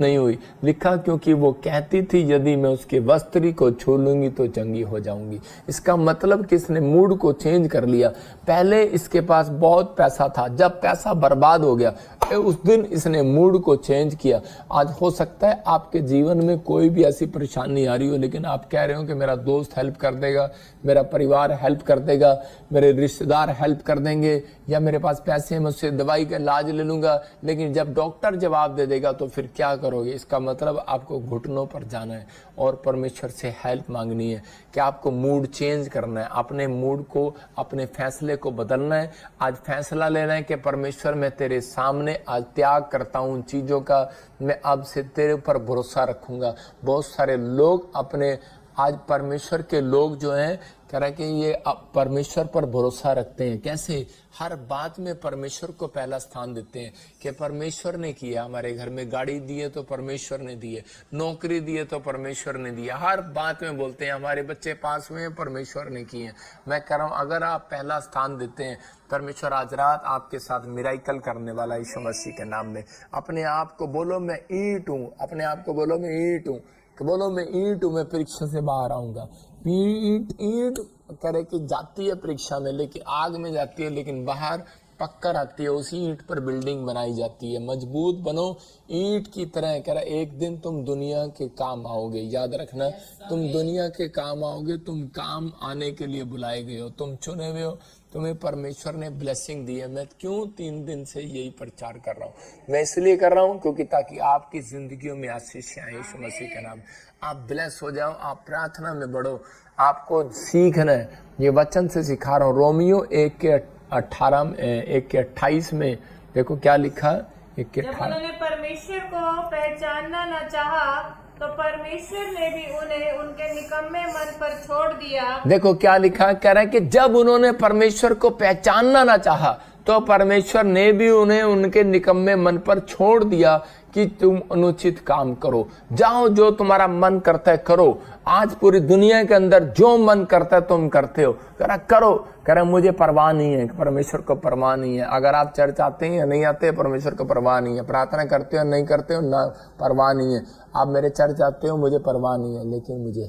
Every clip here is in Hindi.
नहीं हुई। लिखा क्योंकि वो कहती थी यदि मैं उसके वस्त्र को छू लूंगी तो चंगी हो जाऊंगी। इसका मतलब कि इसने मूड को चेंज कर लिया। पहले इसके पास बहुत पैसा था, जब पैसा बर्बाद हो गया उस दिन इसने मूड को चेंज किया। आज हो सकता है आपके जीवन में कोई भी ऐसी परेशानी आ रही हो, लेकिन आप कह रहे हो कि मेरा दोस्त हेल्प कर देगा, मेरा परिवार हेल्प कर देगा, मेरे रिश्तेदार हेल्प कर देंगे, या मेरे पास पैसे हैं मैं उससे दवाई का इलाज ले लूंगा, लेकिन जब डॉक्टर जवाब दे देगा तो फिर क्या करोगे? इसका मतलब आपको घुटनों पर जाना है और परमेश्वर से हेल्प मांगनी है कि आपको मूड चेंज करना है, अपने मूड को, अपने फैसले को बदलना है। आज फैसला लेना है कि परमेश्वर मैं तेरे सामने आज त्याग करता हूं उन चीजों का, मैं अब से तेरे ऊपर भरोसा रखूंगा। बहुत सारे लोग अपने, आज परमेश्वर के लोग जो हैं कह रहे हैं कि ये परमेश्वर पर भरोसा रखते हैं। कैसे? हर बात में परमेश्वर को पहला स्थान देते हैं कि परमेश्वर ने किया, हमारे घर में गाड़ी दी है तो परमेश्वर ने दी है, नौकरी दी है तो परमेश्वर ने दिया। हर बात में बोलते हैं हमारे बच्चे पास हुए हैं परमेश्वर ने किए हैं। मैं कह रहा हूं अगर आप पहला स्थान देते हैं, परमेश्वर आज रात आपके साथ मिराइकल करने वाला है यीशु मसीह के नाम में। अपने आप को बोलो मैं ईंट हूं, अपने आप को बोलो मैं ईंट हूं, बोलो मैं ईंट हूं, मैं परीक्षा से बाहर आऊंगा। ईंट ईंट करे कि जाती है परीक्षा में, लेकिन आग में जाती है, लेकिन बाहर पक्कर आती है। उसी ईंट पर बिल्डिंग बनाई जाती है। मजबूत बनो ईंट की तरह। कह रहा एक दिन तुम दुनिया के काम आओगे। याद रखना, तुम दुनिया के काम आओगे, तुम काम आने के लिए बुलाए गए हो, तुम चुने हुए हो, तुम्हें परमेश्वर ने ब्लेसिंग दी है। मैं क्यों 3 दिन से यही प्रचार कर रहा हूँ? मैं इसलिए कर रहा हूँ क्योंकि ताकि आपकी जिंदगियों में आशीष आए यीशु मसीह के नाम। आप ब्लेस हो जाओ, आप प्रार्थना में बढ़ो। आपको सीखना है, ये वचन से सिखा रहा हूँ। रोमियो 1:28 में देखो क्या लिखा। 1:18 जब उन्होंने परमेश्वर को पहचानना न चाहा तो परमेश्वर ने भी उन्हें उनके निकम्मे मन पर छोड़ दिया। देखो क्या लिखा, कह रहा है कि जब उन्होंने परमेश्वर को पहचानना ना चाहा तो परमेश्वर ने भी उन्हें उनके निकम्मे मन पर छोड़ दिया कि तुम अनुचित काम करो। जाओ, जो तुम्हारा मन करता है करो। आज पूरी दुनिया के अंदर जो मन करता है तुम करते हो, करा करो। करा मुझे परवाह नहीं है, परमेश्वर को परवाह नहीं है। अगर आप चर्च आते हैं या नहीं आते, परमेश्वर को परवाह नहीं है। प्रार्थना करते हो नहीं करते हो, ना परवाह नहीं है। आप मेरे चर्च आते हो, मुझे परवाह नहीं है, लेकिन मुझे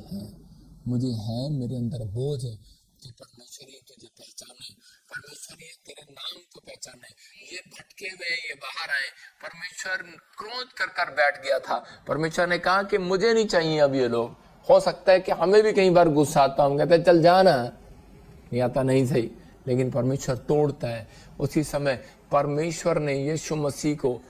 है, मेरे अंदर बोझ है कि परमेश्वर ये तुझे पहचाने, परमेश्वर ये तेरे नाम को पहचाने। ये भटके हुए, ये बाहर आए। परमेश्वर क्रोध कर बैठ गया था। परमेश्वर ने कहा कि मुझे नहीं चाहिए अब ये लोग। हो सकता है कि हमें भी कई बार गुस्सा आता, हम कहते हैं चल जाना, नहीं आता नहीं सही, लेकिन परमेश्वर तोड़ता है। उसी समय परमेश्वर ने यीशु मसीह को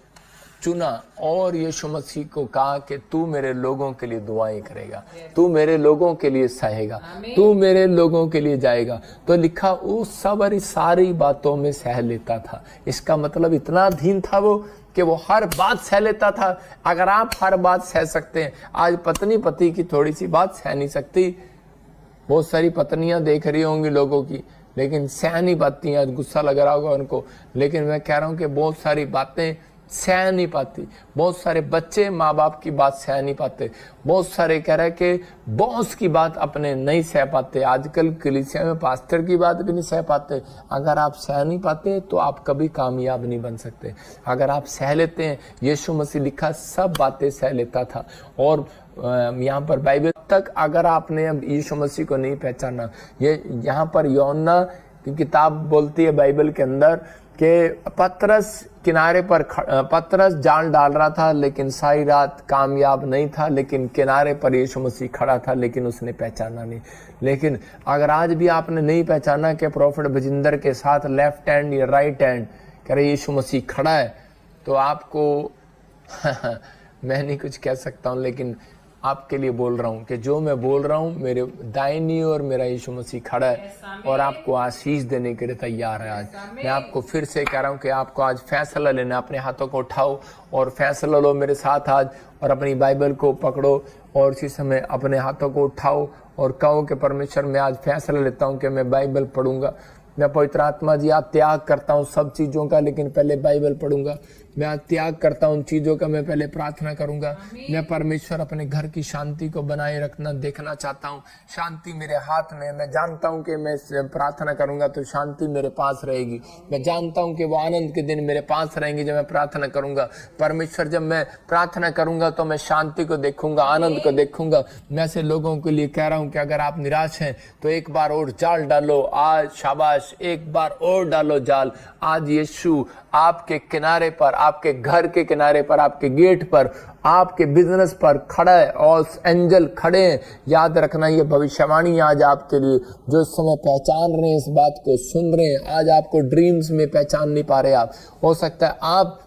चुना और यीशु मसीह को कहा कि तू मेरे लोगों के लिए दुआएं करेगा, तू मेरे लोगों के लिए सहेगा, तू मेरे लोगों के लिए जाएगा। तो लिखा उस सारी बातों में सह लेता था। इसका मतलब इतना अधीन था वो कि वो हर बात सह लेता था। अगर आप हर बात सह सकते हैं, आज पत्नी पति की थोड़ी सी बात सह नहीं सकती। बहुत सारी पत्नियां देख रही होंगी लोगों की, लेकिन सह नहीं पाती। आज गुस्सा लग रहा होगा उनको, लेकिन मैं कह रहा हूं कि बहुत सारी बातें सह नहीं पाती। बहुत सारे बच्चे माँ बाप की बात सह नहीं पाते। बहुत सारे कह रहे कि बॉस की बात अपने नहीं सह पाते। आजकल कलीसिया में पास्टर की बात भी नहीं सह पाते। अगर आप सह नहीं पाते तो आप कभी कामयाब नहीं बन सकते। अगर आप सह लेते हैं, यीशु मसीह लिखा सब बातें सह लेता था। और यहाँ पर बाइबल तक अगर आपने अब यीशु मसीह को नहीं पहचाना, ये यहाँ पर यूहन्ना की किताब बोलती है बाइबल के अंदर कि पतरस किनारे पर पतरस जाल डाल रहा था, लेकिन सारी रात कामयाब नहीं था। लेकिन किनारे पर यीशु मसीह खड़ा था, लेकिन उसने पहचाना नहीं। लेकिन अगर आज भी आपने नहीं पहचाना कि प्रोफेट बजिंदर के साथ लेफ्ट हैंड या राइट हैंड कह रहे यीशु मसीह खड़ा है, तो आपको मैं नहीं कुछ कह सकता हूँ, लेकिन आपके लिए बोल रहा हूँ कि जो मैं बोल रहा हूँ, मेरे दाहिनी ओर मेरा यीशु मसीह खड़ा है और आपको आशीष देने के लिए तैयार है। आज मैं आपको फिर से कह रहा हूँ कि आपको आज फैसला लेना। अपने हाथों को उठाओ और फैसला लो मेरे साथ आज, और अपनी बाइबल को पकड़ो और इसी समय अपने हाथों को उठाओ और कहो कि परमेश्वर मैं आज फैसला लेता हूँ कि मैं बाइबल पढ़ूंगा। मैं पवित्र आत्मा जी आज त्याग करता हूँ सब चीज़ों का, लेकिन पहले बाइबल पढ़ूंगा। मैं आज त्याग करता हूँ उन चीजों का, मैं पहले प्रार्थना करूंगा। मैं परमेश्वर अपने घर की शांति को बनाए रखना देखना चाहता हूँ। शांति मेरे हाथ में, मैं जानता हूँ कि मैं प्रार्थना करूंगा तो शांति मेरे पास रहेगी। मैं जानता हूँ कि वो आनंद के दिन मेरे पास रहेंगे जब मैं प्रार्थना करूंगा। परमेश्वर, जब मैं प्रार्थना करूंगा तो मैं शांति को देखूंगा, आनंद को देखूंगा। मैं ऐसे लोगों के लिए कह रहा हूँ कि अगर आप निराश हैं तो एक बार और जाल डालो आज, शाबाश, एक बार और डालो जाल। आज यीशु आपके किनारे पर, आपके घर के किनारे पर, आपके गेट पर, आपके बिजनेस पर खड़ा है और एंजल खड़े हैं। याद रखना, ये भविष्यवाणी आज आपके लिए, जो इस समय पहचान रहे हैं, इस बात को सुन रहे हैं। आज आपको ड्रीम्स में पहचान नहीं पा रहे आप, हो सकता है आप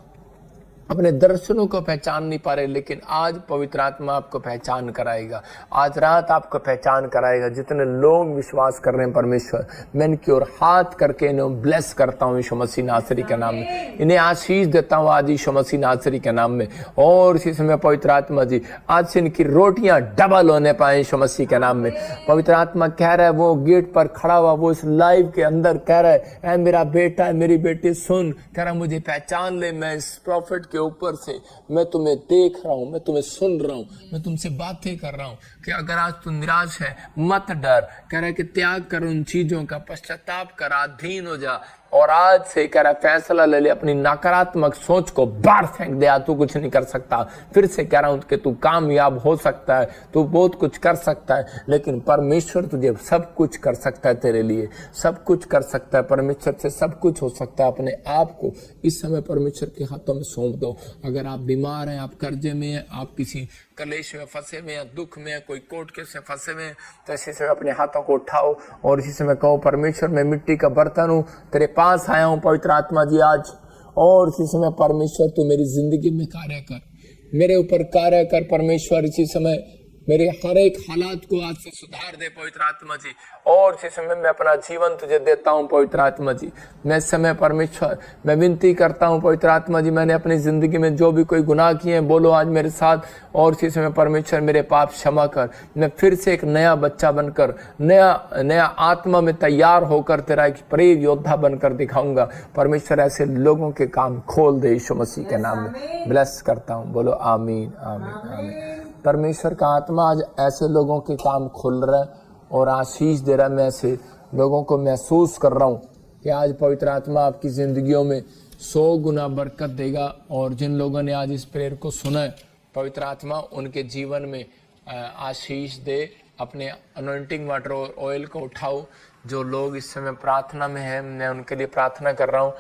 अपने दर्शनों को पहचान नहीं पा रहे, लेकिन आज पवित्र आत्मा आपको पहचान कराएगा। आज रात आपको पहचान कराएगा। जितने लोग विश्वास कर रहे हैं परमेश्वर, मैं इनकी ओर हाथ करके इन्हें ब्लेस करता हूँ यीशु मसीह नासरी के नाम में। इन्हें आशीष देता हूँ आज यीशु मसीह नासरी के नाम में। और इसी समय पवित्र आत्मा जी, आज से इनकी रोटियां डबल होने पाए यीशु मसीह के नाम में। पवित्र आत्मा कह रहा है, वो गेट पर खड़ा हुआ, वो इस लाइव के अंदर कह रहा है, ऐ मेरा बेटा, मेरी बेटी सुन, कह रहा मुझे पहचान ले। मैं इस प्रॉफिट के ऊपर से मैं तुम्हें देख रहा हूं, मैं तुम्हें सुन रहा हूं, मैं तुमसे बातें कर रहा हूं कि अगर आज तू निराश है मत डर। कह रहा है कि त्याग कर उन चीजों का, पश्चाताप कर, अधीन हो जा और आज से कह रहा है फैसला ले ले। अपनी नकारात्मक सोच को बाहर फेंक दे। तू कुछ नहीं कर सकता। फिर से कह रहा हूं कि तू कामयाब हो सकता है, तू बहुत कुछ कर सकता है, लेकिन परमेश्वर तुझे सब कुछ कर सकता है, तेरे लिए सब कुछ कर सकता है। परमेश्वर से सब कुछ हो सकता है। अपने आप को इस समय परमेश्वर के हाथों में सौंप दो। अगर आप बीमार हैं, आप कर्जे में हैं, आप किसी कलेश में फंसे में हैं, दुख में हैं, कोई कोर्ट केस में फंसे में हैं, तो इसी समय अपने हाथों को उठाओ और इसी समय कहो, परमेश्वर मैं मिट्टी का बर्तन हूँ, तेरे पास आया हूँ पवित्र आत्मा जी आज। और इसी समय परमेश्वर तू मेरी जिंदगी में कार्य कर, मेरे ऊपर कार्य कर परमेश्वर। इसी समय मेरे हर एक हालात को आज से सुधार दे पवित्र आत्मा जी। और इसी समय मैं अपना जीवन तुझे देता हूँ पवित्र आत्मा जी। मैं इस समय परमेश्वर मैं विनती करता हूँ पवित्र आत्मा जी, मैंने अपनी जिंदगी में जो भी कोई गुनाह किए हैं, बोलो आज मेरे साथ। और इसी समय परमेश्वर मेरे पाप क्षमा कर। मैं फिर से एक नया बच्चा बनकर, नया आत्मा में तैयार होकर तेरा एक प्रेम योद्धा बनकर दिखाऊंगा। परमेश्वर ऐसे लोगों के काम खोल दे यीशु मसीह के नाम में। ब्लेस करता हूँ, बोलो आमीन आमीन आमीन। परमेश्वर का आत्मा आज ऐसे लोगों के काम खुल रहा है और आशीष दे रहा है। मैं ऐसे लोगों को महसूस कर रहा हूँ कि आज पवित्र आत्मा आपकी जिंदगियों में 100 गुना बरकत देगा। और जिन लोगों ने आज इस प्रेयर को सुना है, पवित्र आत्मा उनके जीवन में आशीष दे। अपने अनॉइंटिंग वाटर और ऑयल को उठाओ। जो लोग इस समय प्रार्थना में हैं, मैं उनके लिए प्रार्थना कर रहा हूँ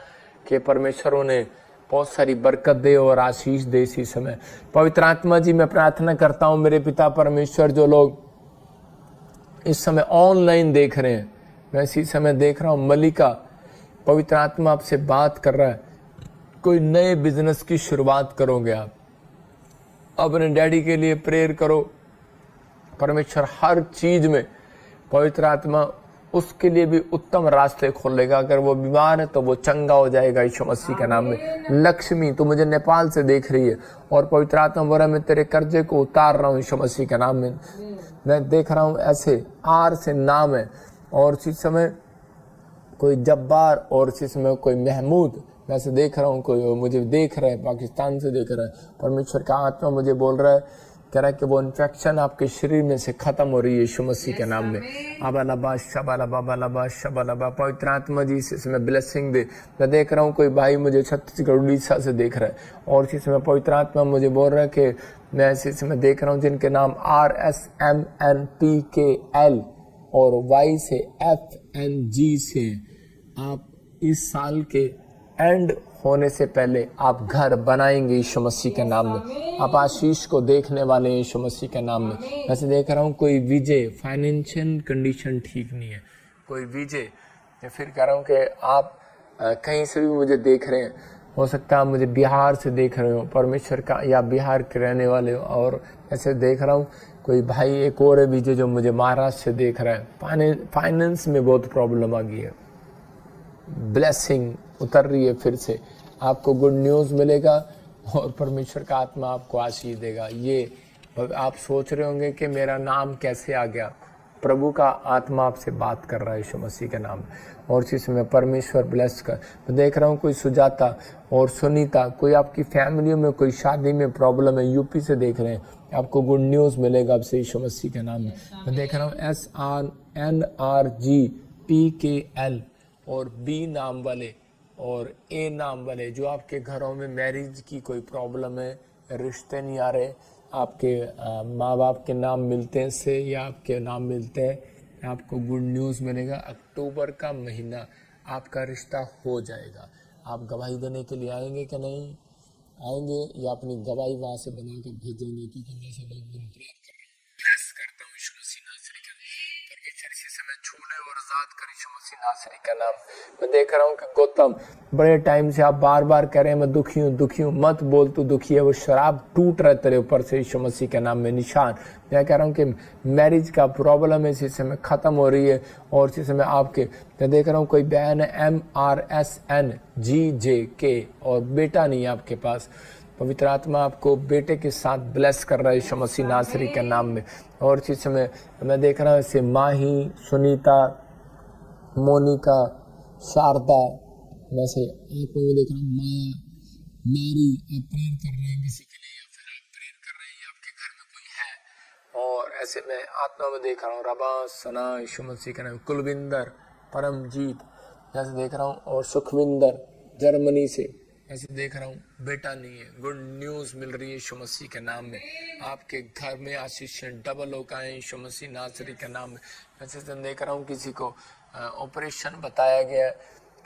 कि परमेश्वर उन्हें बहुत सारी बरकत दे और आशीष दे इसी समय। पवित्र आत्मा जी, मैं प्रार्थना करता हूँ मेरे पिता परमेश्वर, जो लोग इस समय ऑनलाइन देख रहे हैं, मैं इसी समय देख रहा हूँ मलिका, पवित्र आत्मा आपसे बात कर रहा है। कोई नए बिजनेस की शुरुआत करोगे आप, अपने डैडी के लिए प्रेयर करो। परमेश्वर हर चीज में पवित्र आत्मा उसके लिए भी उत्तम रास्ते खोलेगा। अगर वो बीमार है तो वो चंगा हो जाएगा यीशु मसीह के नाम में। लक्ष्मी, तो मुझे नेपाल से देख रही है और पवित्र आत्मा बोला मैं तेरे कर्जे को उतार रहा हूँ यीशु मसीह के नाम में। मैं देख रहा हूँ ऐसे आर से नाम है और इसी समय कोई जब्बार और इसी समय कोई महमूद, मैं ऐसे देख रहा हूँ। कोई मुझे देख रहा है, पाकिस्तान से देख रहा है। परमेश्वर का आत्मा मुझे बोल रहा है, कह रहा है कि वो इन्फेक्शन आपके शरीर में से खत्म हो रही है यीशु मसीह के नाम में। अबालबा शबालबा बालबा शबालबा। पवित्र आत्मा जी इसी समय ब्लेसिंग दे। मैं देख रहा हूँ कोई भाई मुझे छत्तीसगढ़ उड़ीसा से देख रहा है और इसी समय पवित्र आत्मा मुझे बोल रहा है कि मैं इसी समय देख रहा हूँ जिनके नाम RSMNPKL और Y से FNG से, आप इस साल के एंड होने से पहले आप घर बनाएंगे यीशु मसीह के नाम में। आप आशीष को देखने वाले हैं यीशु मसीह के नाम में। वैसे देख रहा हूँ कोई विजय, फाइनेंशियल कंडीशन ठीक नहीं है, कोई विजय। या फिर कह रहा हूँ कि आप कहीं से भी मुझे देख रहे हैं, हो सकता है आप मुझे बिहार से देख रहे हो परमेश्वर का, या बिहार के रहने वाले हो। और ऐसे देख रहा हूँ कोई भाई एक और है विजय जो मुझे महाराष्ट्र से देख रहा है। फाइनेंस में बहुत प्रॉब्लम आ गई है, ब्लेसिंग उतर रही है, फिर से आपको गुड न्यूज़ मिलेगा और परमेश्वर का आत्मा आपको आशीष देगा। ये आप सोच रहे होंगे कि मेरा नाम कैसे आ गया। प्रभु का आत्मा आपसे बात कर रहा है यीशु मसीह के नाम में। और इसी समय परमेश्वर ब्लेस कर। मैं देख रहा हूँ कोई सुजाता और सुनीता, कोई आपकी फैमिली में कोई शादी में प्रॉब्लम है, यूपी से देख रहे हैं, आपको गुड न्यूज़ मिलेगा आपसे यीशु मसीह के नाम में। मैं देख रहा हूँ SRNRGPKL और B नाम वाले और A नाम वाले, जो आपके घरों में मैरिज की कोई प्रॉब्लम है, रिश्ते नहीं आ रहे, आपके माँ बाप के नाम मिलते हैं से या आपके नाम मिलते हैं, आपको गुड न्यूज़ मिलेगा। अक्टूबर का महीना आपका रिश्ता हो जाएगा। आप गवाही देने के लिए आएंगे कि नहीं आएंगे, या अपनी गवाही वहाँ से बना के भेजेंगे? क्योंकि मैं से लोग प्रेस करता हूँ यीशु मसीह नासरी का, परमेश्वर इसी समय छूने और आजाद कर यीशु मसीह नासरी का नाम। मैं देख रहा हूँ कि गौतम बड़े टाइम से आप बार बार कह रहे हैं मैं दुखी हूँ, मत बोल तू दुखी है, वो शराब टूट रहे तेरे ऊपर से यीशु मसीह के नाम में निशान। मैं कह रहा हूँ कि मैरिज का प्रॉब्लम है इसी समय खत्म हो रही है। और इसी समय आपके, मैं देख रहा हूँ कोई बहन है MRSNGJK और बेटा नहीं है आपके पास, पवित्र आत्मा आपको बेटे के साथ ब्लेस कर रहा है यीशु मसीह नासरी के नाम में। और इसी समय मैं देख रहा हूँ ऐसे माही, सुनीता, मोनिका, शारदा, मैं से आपको देख रहा हूँ माया, मैरी, आप प्रेयर कर रहे हैं किसी के लिए, या फिर आप प्रेयर कर रहे हैं आपके घर में कोई है। और ऐसे मैं आत्मा में देख रहा हूँ रबा, सना, यीशु मसीह का नाम, कुलविंदर, परमजीत, ऐसे देख रहा हूँ, और सुखविंदर जर्मनी से ऐसे देख रहा हूँ बेटा नहीं है। गुड न्यूज़ मिल रही है यीशु मसीह के नाम में। आपके घर में आशीषें डबल होकर आए यीशु मसीह नासरी के नाम में। ऐसे देख रहा हूँ किसी को ऑपरेशन बताया गया,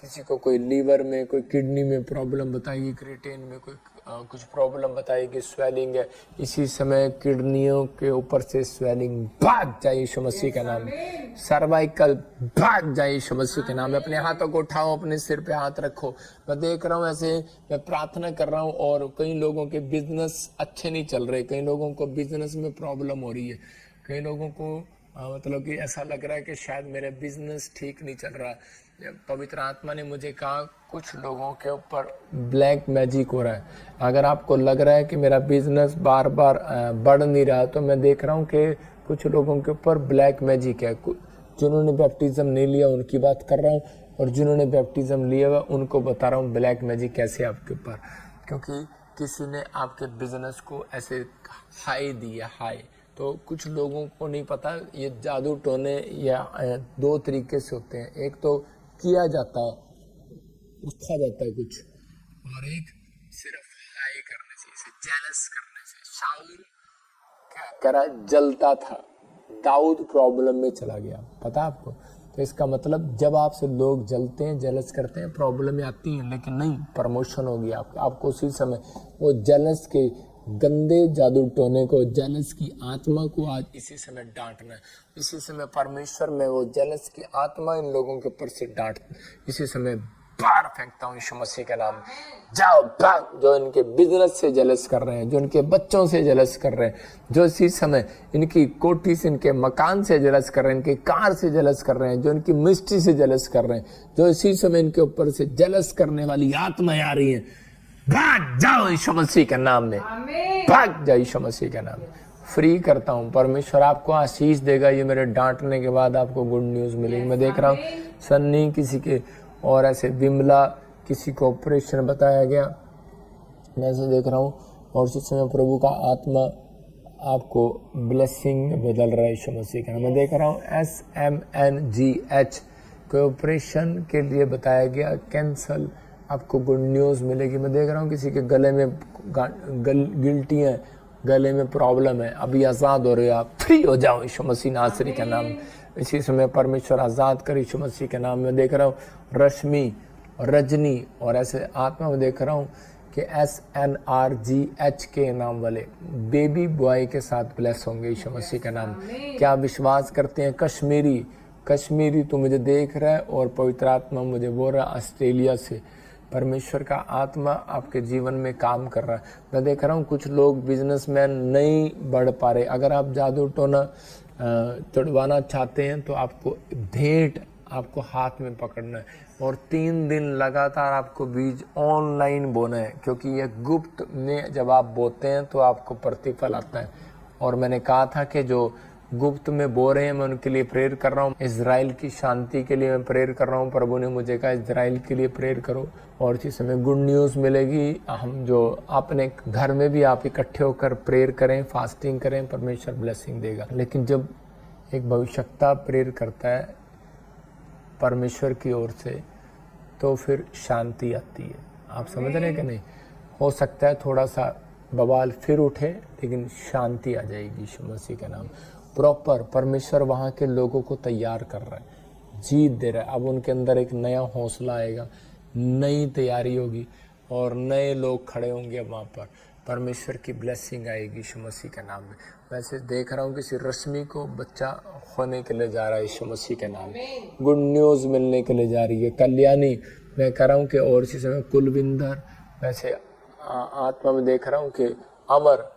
किसी को कोई लीवर में, कोई किडनी में प्रॉब्लम बताएगी, क्रिएटिन में कोई कुछ प्रॉब्लम बताएगी, स्वेलिंग है। इसी समय किडनियों के ऊपर से स्वेलिंग भाग जाए यीशु मसीह के नाम में। सर्वाइकल भाग जाए यीशु मसीह के नाम में। अपने हाथों को उठाओ, अपने सिर पे हाथ रखो। मैं देख रहा हूँ ऐसे, मैं प्रार्थना कर रहा हूँ। और कई लोगों के बिजनेस अच्छे नहीं चल रहे, कई लोगों को बिजनेस में प्रॉब्लम हो रही है, कई लोगों को मतलब कि ऐसा लग रहा है कि शायद मेरा बिजनेस ठीक नहीं चल रहा। पवित्र आत्मा ने मुझे कहा कुछ लोगों के ऊपर ब्लैक मैजिक हो रहा है। अगर आपको लग रहा है कि मेरा बिजनेस बार बार बढ़ नहीं रहा, तो मैं देख रहा हूँ कि कुछ लोगों के ऊपर ब्लैक मैजिक है। जिन्होंने बैप्टिज्म नहीं लिया उनकी बात कर रहा हूँ, और जिन्होंने बैप्टिज्म लिया हुआ उनको बता रहा हूँ ब्लैक मैजिक कैसे आपके ऊपर, क्योंकि किसी ने आपके बिजनेस को ऐसे हाई दिया, हाई। तो कुछ लोगों को नहीं पता ये जादू टोने या दो तरीके से होते हैं। एक तो किया जाता है, उठा जाता है कुछ, और एक सिर्फ हाई करने से, इसे जेलस करने से। शाऊल क्या करा, जलता था, दाऊद प्रॉब्लम में चला गया, पता आपको। तो इसका मतलब जब आपसे लोग जलते हैं, जेलस करते हैं, प्रॉब्लम आती है, लेकिन नहीं, प्रमोशन होगी आपको उसी समय। वो जेलस के गंदे जादू टोने को, जेलस की आत्मा को आज इसी समय डांटना है। इसी समय परमेश्वर में वो जेलस की आत्मा इन लोगों के ऊपर से डांट, इसी समय बाहर फेंकता हूँ यीशु मसीह के नाम। जाओ भाग, जो इनके बिजनेस से जेलस कर रहे हैं, जो इनके बच्चों से जेलस कर रहे हैं, जो इसी समय इनकी कोठी से, इनके मकान से जेलस कर रहे हैं, इनकी कार से जेलस कर रहे हैं, जो इनकी मिस्ट्री से जेलस कर रहे हैं, जो इसी समय इनके ऊपर से जेलस करने वाली आत्माएं आ रही हैं, भाग जाओ यीशु मसीह के नाम में, भाग जाओ यीशु मसीह के नाम में। फ्री करता हूँ। परमेश्वर आपको आशीष देगा। ये मेरे डांटने के बाद आपको गुड न्यूज़ मिलेगी। मैं देख रहा हूँ सन्नी किसी के, और ऐसे विमला किसी को ऑपरेशन बताया गया, मैं ऐसे देख रहा हूँ। और उसी समय प्रभु का आत्मा आपको ब्लेसिंग में बदल रहा है यीशु मसीह का नाम। मैं देख रहा हूँ SMNGH कोई ऑपरेशन के लिए बताया गया, कैंसल, आपको गुड न्यूज़ मिलेगी। मैं देख रहा हूँ किसी के गले में गिल्टी है, गले में प्रॉब्लम है, अभी आज़ाद हो रहे हो आप, फ्री हो जाओ यीशु मसीह नासरी का नाम। इसी समय परमेश्वर आज़ाद कर यीशु मसीह के नाम में। देख रहा हूँ रश्मि और रजनी, और ऐसे आत्मा में देख रहा हूँ कि SNRGH के नाम वाले बेबी बॉय के साथ ब्लेस होंगे यीशु मसीह का नाम। क्या विश्वास करते हैं? कश्मीरी तो मुझे देख रहा है, और पवित्र आत्मा मुझे बोल रहा है ऑस्ट्रेलिया से परमेश्वर का आत्मा आपके जीवन में काम कर रहा है। मैं देख रहा हूँ कुछ लोग बिजनेसमैन नहीं बढ़ पा रहे। अगर आप जादू टोना चढ़वाना चाहते हैं तो आपको भेंट आपको हाथ में पकड़ना है, और 3 दिन लगातार आपको बीज ऑनलाइन बोना है, क्योंकि ये गुप्त में जब आप बोते हैं तो आपको प्रतिफल आता है। और मैंने कहा था कि जो गुप्त में बो रहे हैं, मैं उनके लिए प्रेयर कर रहा हूँ। इजराइल की शांति के लिए मैं प्रेयर कर रहा हूँ। प्रभु ने मुझे कहा इजराइल के लिए प्रेयर करो, और इसी समय गुड न्यूज़ मिलेगी। हम जो अपने घर में भी आप इकट्ठे होकर प्रेयर करें, फास्टिंग करें, परमेश्वर ब्लेसिंग देगा। लेकिन जब एक भविष्यवक्ता प्रेयर करता है परमेश्वर की ओर से, तो फिर शांति आती है। आप समझ रहे हैं कि नहीं? हो सकता है थोड़ा सा बवाल फिर उठे, लेकिन शांति आ जाएगी यीशु मसीह के नाम। प्रॉपर परमेश्वर वहाँ के लोगों को तैयार कर रहा है, जीत दे रहा है। अब उनके अंदर एक नया हौसला आएगा, नई तैयारी होगी, और नए लोग खड़े होंगे वहाँ पर। परमेश्वर की ब्लेसिंग आएगी यीशु मसीह के नाम में। वैसे देख रहा हूँ किसी रश्मि को बच्चा होने के लिए जा रहा है यीशु मसीह के नाम में, गुड न्यूज़ मिलने के लिए जा रही है। कल्याणी मैं कह रहा हूँ कि, और इसी समय कुलविंदर, वैसे आत्मा में देख रहा हूँ कि अमर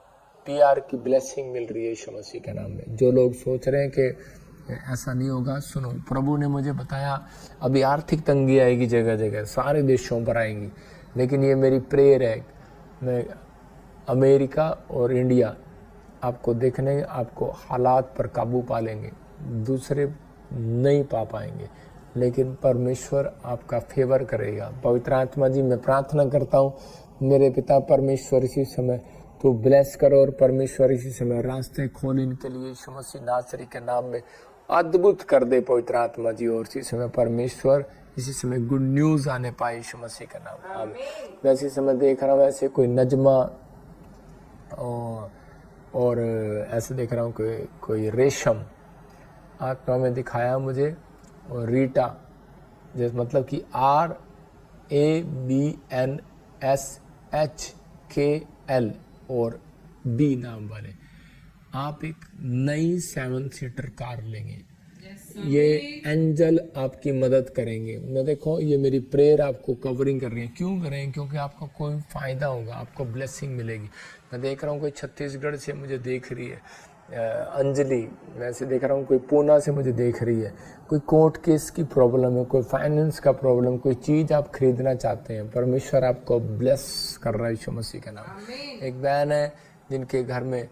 PR की ब्लेसिंग मिल रही है यीशु मसीह के नाम में। जो लोग सोच रहे हैं कि ऐसा नहीं होगा, सुनो, प्रभु ने मुझे बताया अभी आर्थिक तंगी आएगी जगह जगह, सारे देशों पर आएंगी, लेकिन ये मेरी प्रेयर है, मैं अमेरिका और इंडिया आपको देखने, आपको हालात पर काबू पा लेंगे, दूसरे नहीं पा पाएंगे, लेकिन परमेश्वर आपका फेवर करेगा। पवित्र आत्मा जी मैं प्रार्थना करता हूँ, मेरे पिता परमेश्वर इसी समय तो ब्लेस करो, और परमेश्वर इसी समय रास्ते खोल इनके लिए यीशु मसीह नासरी के नाम में, अद्भुत कर दे पवित्र आत्मा जी। और इसी समय परमेश्वर इसी समय गुड न्यूज़ आने पाए यीशु मसीह के नाम में, आमीन। वैसे समय देख रहा हूँ ऐसे कोई नजमा और ऐसे देख रहा हूँ कोई रेशम आत्मा में दिखाया मुझे, और रीटा, जैसे मतलब कि RABNSHKL और B नाम वाले, आप एक नई 7 सीटर कार लेंगे। ये एंजल आपकी मदद करेंगे। मैं देखो ये मेरी प्रेयर आपको कवरिंग कर रही है। क्यों कर रहे हैं? क्योंकि आपको कोई फ़ायदा होगा, आपको ब्लेसिंग मिलेगी। मैं देख रहा हूँ कोई छत्तीसगढ़ से मुझे देख रही है, अंजलि, मैं ऐसे देख रहा हूँ कोई पूना से मुझे देख रही है। कोई कोर्ट केस की प्रॉब्लम है, कोई फाइनेंस का प्रॉब्लम, कोई चीज़ आप खरीदना चाहते हैं, परमेश्वर आपको ब्लेस कर रहा है यीशु मसीह का नाम। एक बहन है जिनके घर में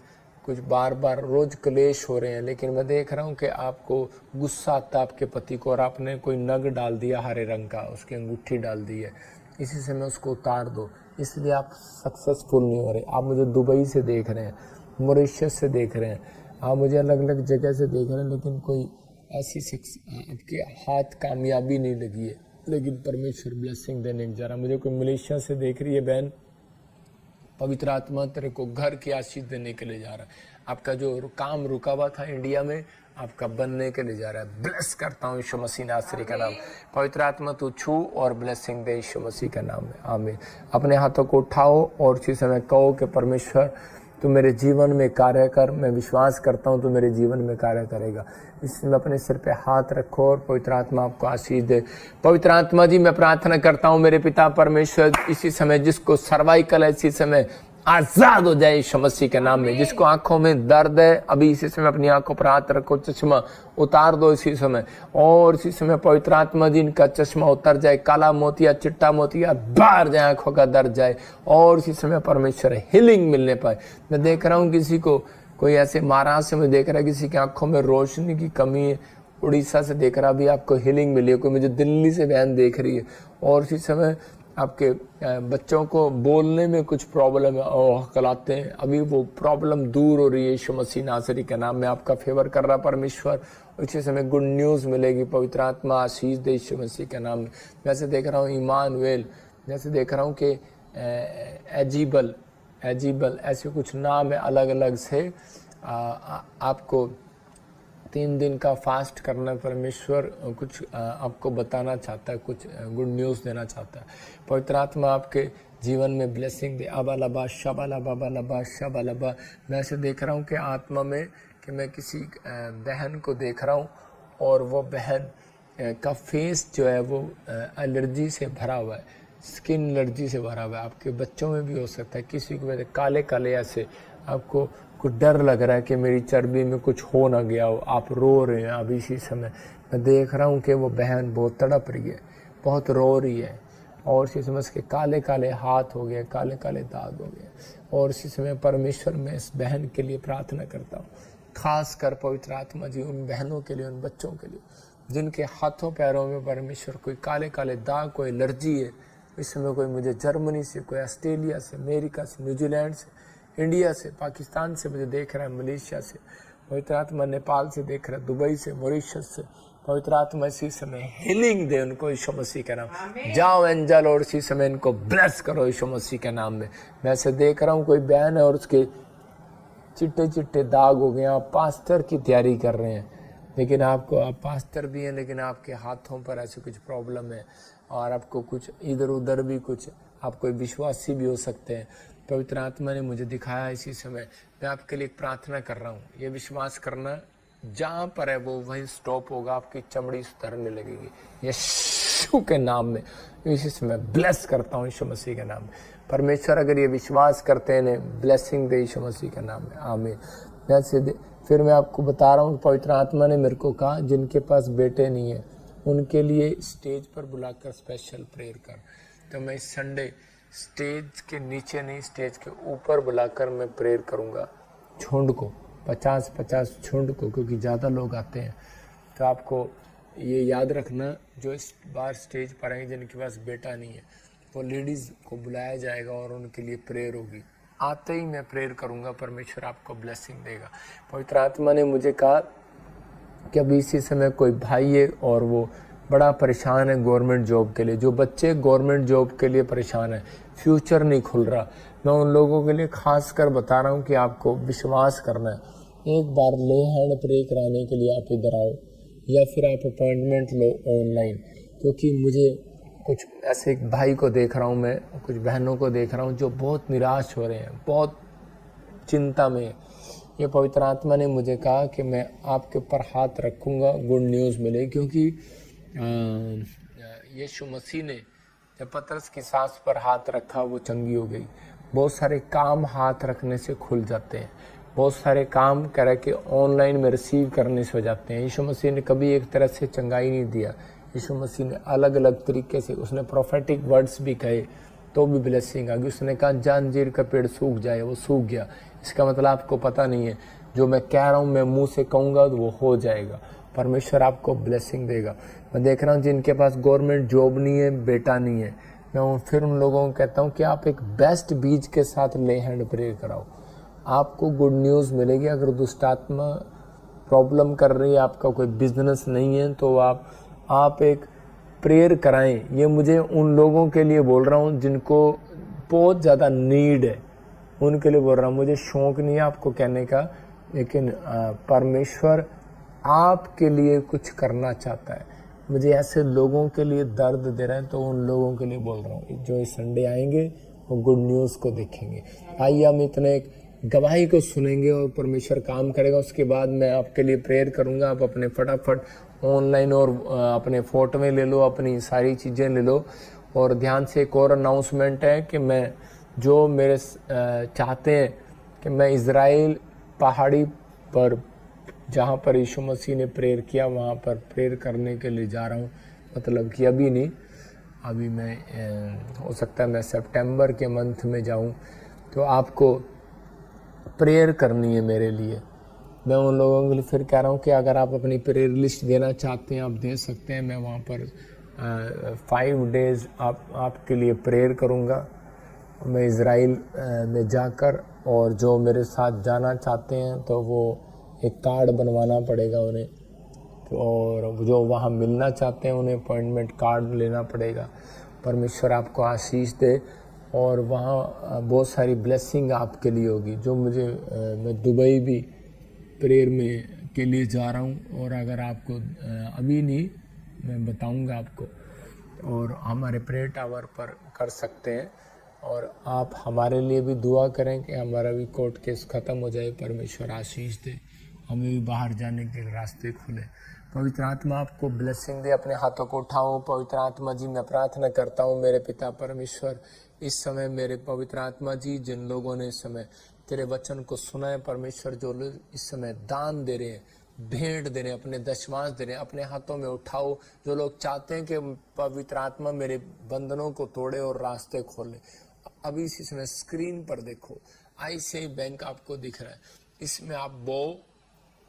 कुछ बार बार रोज कलेश हो रहे हैं, लेकिन मैं देख रहा हूँ कि आपको गुस्सा आता है आपके पति को, और आपने कोई नग डाल दिया हरे रंग का, उसकी अंगूठी डाल दी है, इसी समय उसको उतार दो, इसलिए आप सक्सेसफुल नहीं हो रहे। आप मुझे दुबई से देख रहे हैं, मॉरिशस से देख रहे हैं, आप मुझे अलग अलग जगह से देख रहे हैं, लेकिन कोई ऐसी आपके हाथ कामयाबी नहीं लगी है, लेकिन परमेश्वर ब्लेसिंग देने जा रहा। मुझे कोई मलेशिया से देख रही है बहन, पवित्र आत्मा तेरे को घर की आशीष देने के लिए जा रहा है। आपका जो काम रुका हुआ था इंडिया में, आपका बनने के लिए जा रहा है। ब्लेस करता हूँ यीशु मसीह नासरी का नाम। पवित्र आत्मा तू छू और ब्लेसिंग दे यीशु मसीह का नाम में, आमीन। अपने हाथों को उठाओ और उसी समय कहो कि परमेश्वर तू मेरे जीवन में कार्य कर। मैं विश्वास करता हूँ तू मेरे जीवन में कार्य करेगा। इसमें अपने सिर पे हाथ रखो और पवित्र आत्मा आपको आशीष दे। पवित्र आत्मा जी मैं प्रार्थना करता हूँ मेरे पिता परमेश्वर, इसी समय जिसको सर्वाइकल है इसी समय आजाद हो जाए यीशु मसीह के नाम में। जिसको आंखों में दर्द है अभी इसी समय अपनी आंखों पर हाथ रखो, चश्मा उतार दो इसी समय, और इसी समय पवित्र आत्मा जी इनका चश्मा उतर जाए, काला मोतिया चिट्टा मोतिया बाहर जाए, आंखों का दर्द जाए, और इसी समय परमेश्वर हिलिंग मिलने पाए। मैं देख रहा हूँ किसी को कोई ऐसे महाराष्ट्र से मैं देख रहा है किसी की आंखों में रोशनी की कमी है, उड़ीसा से देख रहा भी आपको हिलिंग मिली है, कोई मुझे दिल्ली से बहन देख रही है, और इसी समय आपके बच्चों को बोलने में कुछ प्रॉब्लम है और हकलाते हैं, अभी वो प्रॉब्लम दूर हो रही है यीशु मसीह नासरी के नाम में। आपका फेवर कर रहा परमेश्वर, इसी समय गुड न्यूज़ मिलेगी। पवित्र आत्मा आशीष दे यीशु मसीह के नाम में। जैसे देख रहा हूँ इमानुएल, जैसे देख रहा हूँ कि एजिबल ऐसे कुछ नाम है अलग अलग से। आपको 3 दिन का फास्ट करना, परमेश्वर कुछ आपको बताना चाहता है, कुछ गुड न्यूज़ देना चाहता है। पवित्र आत्मा आपके जीवन में ब्लेसिंग दे। अबालबा शबालबा बालबा शबालबा। मैं ऐसे देख रहा हूँ कि आत्मा में कि मैं किसी बहन को देख रहा हूँ और वो बहन का फेस जो है वो एलर्जी से भरा हुआ है, स्किन एलर्जी से भरा हुआ है। आपके बच्चों में भी हो सकता है, किसी की वजह काले काले ऐसे आपको कुछ डर लग रहा है कि मेरी चर्बी में कुछ हो ना गया हो, आप रो रहे हैं। अब इसी समय मैं देख रहा हूँ कि वो बहन बहुत तड़प रही है, बहुत रो रही है, और इसी समय उसके काले काले हाथ हो गए, काले काले दाग हो गए। और इसी समय परमेश्वर मैं इस बहन के लिए प्रार्थना करता हूँ खास कर पवित्र आत्मा जी उन बहनों के लिए, उन बच्चों के लिए जिनके हाथों पैरों में परमेश्वर कोई काले काले दाग, कोई एलर्जी है। इस समय कोई मुझे जर्मनी से, कोई ऑस्ट्रेलिया से, अमेरिका से, न्यूजीलैंड से, इंडिया से, पाकिस्तान से मुझे देख रहा है, मलेशिया से पवित्र आत्मा, नेपाल से देख रहा है, दुबई से, मॉरिशस से पवित्र आत्मा इसी समय हीलिंग दे उनको यीशु मसीह के नाम। जाओ एंजल और इसी समय इनको ब्लेस करो यीशु मसीह के नाम में। मैं ऐसे देख रहा हूँ कोई बहन है और उसके चिट्टे चिट्टे दाग हो गए। आप पास्टर की तैयारी कर रहे हैं, लेकिन आप पास्टर भी हैं, लेकिन आपके हाथों पर ऐसे कुछ प्रॉब्लम है और आपको कुछ इधर उधर भी कुछ, आप कोई विश्वासी भी हो सकते हैं। पवित्र आत्मा ने मुझे दिखाया इसी समय। मैं आपके लिए एक प्रार्थना कर रहा हूँ। ये विश्वास करना, जहाँ पर है वो वहीं स्टॉप होगा, आपकी चमड़ी सुधरने लगेगी यीशु के नाम में। इसी समय ब्लेस करता हूँ यीशु मसीह के नाम में। परमेश्वर अगर ये विश्वास करते हैं, इन्हें ब्लेसिंग दे यीशु मसीह के नाम में, आमीन। फिर मैं आपको बता रहा हूँ, पवित्र आत्मा ने मेरे को कहा जिनके पास बेटे नहीं है उनके लिए स्टेज पर बुलाकर स्पेशल प्रेयर कर। तो मैं इस संडे स्टेज के नीचे नहीं, स्टेज के ऊपर बुलाकर मैं प्रेयर करूँगा झुंड को, 50-50 झुंड को, क्योंकि ज़्यादा लोग आते हैं। तो आपको ये याद रखना, जो इस बार स्टेज पर आएंगे जिनके पास बेटा नहीं है वो लेडीज़ को बुलाया जाएगा और उनके लिए प्रेयर होगी। आते ही मैं प्रेयर करूँगा, परमेश्वर आपको ब्लेसिंग देगा। पवित्र आत्मा ने मुझे कहा कि अभी इसी समय कोई भाई है और वो बड़ा परेशान है गवर्नमेंट जॉब के लिए। जो बच्चे गवर्नमेंट जॉब के लिए परेशान है, फ्यूचर नहीं खुल रहा, मैं उन लोगों के लिए खास कर बता रहा हूँ कि आपको विश्वास करना है। एक बार ले हैंड प्रे कराने के लिए आप इधर आओ, या फिर आप अपॉइंटमेंट लो ऑनलाइन, क्योंकि मुझे कुछ ऐसे एक भाई को देख रहा हूँ, मैं कुछ बहनों को देख रहा हूँ जो बहुत निराश हो रहे हैं, बहुत चिंता में। ये पवित्र आत्मा ने मुझे कहा कि मैं आपके ऊपर हाथ रखूँगा, गुड न्यूज़ मिले, क्योंकि यीशु मसीह ने जब पतरस की सांस पर हाथ रखा वो चंगी हो गई। बहुत सारे काम हाथ रखने से खुल जाते हैं, बहुत सारे काम कह के ऑनलाइन में रिसीव करने से हो जाते हैं। यीशु मसीह ने कभी एक तरह से चंगाई नहीं दिया, यीशु मसीह ने अलग अलग तरीके से, उसने प्रोफेटिक वर्ड्स भी कहे तो भी ब्लेसिंग आ गई। उसने कहा जंजीर का पेड़ सूख जाए, वो सूख गया। इसका मतलब आपको पता नहीं है, जो मैं कह रहा हूँ मैं मुंह से कहूँगा तो वो हो जाएगा। परमेश्वर आपको ब्लेसिंग देगा। मैं देख रहा हूँ जिनके पास गवर्नमेंट जॉब नहीं है, बेटा नहीं है, मैं फिर उन लोगों को कहता हूँ कि आप एक बेस्ट बीज के साथ ले हैंड प्रेयर कराओ, आपको गुड न्यूज़ मिलेगी। अगर दुष्ट आत्मा प्रॉब्लम कर रही है, आपका कोई बिजनेस नहीं है, तो आप एक प्रेयर कराएं। ये मुझे उन लोगों के लिए बोल रहा हूँ जिनको बहुत ज़्यादा नीड है, उनके लिए बोल रहा हूँ। मुझे शौक़ नहीं है आपको कहने का, लेकिन परमेश्वर आपके लिए कुछ करना चाहता है। मुझे ऐसे लोगों के लिए दर्द दे रहे हैं, तो उन लोगों के लिए बोल रहा हूँ जो इस संडे आएंगे वो गुड न्यूज़ को देखेंगे। आइए हम इतने गवाही को सुनेंगे और परमेश्वर काम करेगा। उसके बाद मैं आपके लिए प्रेयर करूँगा। आप अपने फटाफट ऑनलाइन और अपने फ़ोटो में ले लो, अपनी सारी चीज़ें ले लो। और ध्यान से एक और अनाउंसमेंट है कि मैं जो मेरे चाहते हैं कि मैं इज़राइल पहाड़ी पर, जहाँ पर यीशु मसीह ने प्रेयर किया, वहाँ पर प्रेयर करने के लिए जा रहा हूँ। मतलब कि अभी नहीं, अभी मैं हो सकता है मैं सितंबर के मंथ में जाऊँ। तो आपको प्रेयर करनी है मेरे लिए। मैं उन लोगों के लिए फिर कह रहा हूँ कि अगर आप अपनी प्रेयर लिस्ट देना चाहते हैं, आप दे सकते हैं। मैं वहाँ पर 5 डेज़ आपके लिए प्रेयर करूँगा। मैं इज़राइल में जाकर, और जो मेरे साथ जाना चाहते हैं तो वो एक कार्ड बनवाना पड़ेगा उन्हें, तो और जो वहाँ मिलना चाहते हैं उन्हें अपॉइंटमेंट कार्ड लेना पड़ेगा। परमेश्वर आपको आशीष दे, और वहाँ बहुत सारी ब्लेसिंग आपके लिए होगी। जो मुझे मैं दुबई भी प्रेयर में के लिए जा रहा हूँ, और अगर आपको अभी नहीं, मैं बताऊँगा आपको, और हमारे प्रेयर टावर पर कर सकते हैं। और आप हमारे लिए भी दुआ करें कि हमारा भी कोर्ट केस ख़त्म हो जाए, परमेश्वर आशीष दे, हमें भी बाहर जाने के रास्ते खुले। पवित्र आत्मा आपको ब्लेसिंग दे। अपने हाथों को उठाओ। पवित्र आत्मा जी, मैं प्रार्थना करता हूँ मेरे पिता परमेश्वर, इस समय मेरे पवित्र आत्मा जी, जिन लोगों ने इस समय तेरे वचन को सुना है परमेश्वर, जो लोग इस समय दान दे रहे हैं, भेंट दे रहे हैं, अपने दशमांश दे रहे हैं, अपने हाथों में उठाओ। जो लोग चाहते हैं कि पवित्र आत्मा मेरे बंधनों को तोड़े और रास्ते खोले, अभी इसी समय स्क्रीन पर देखो, ICICI बैंक आपको दिख रहा है, इसमें आप बो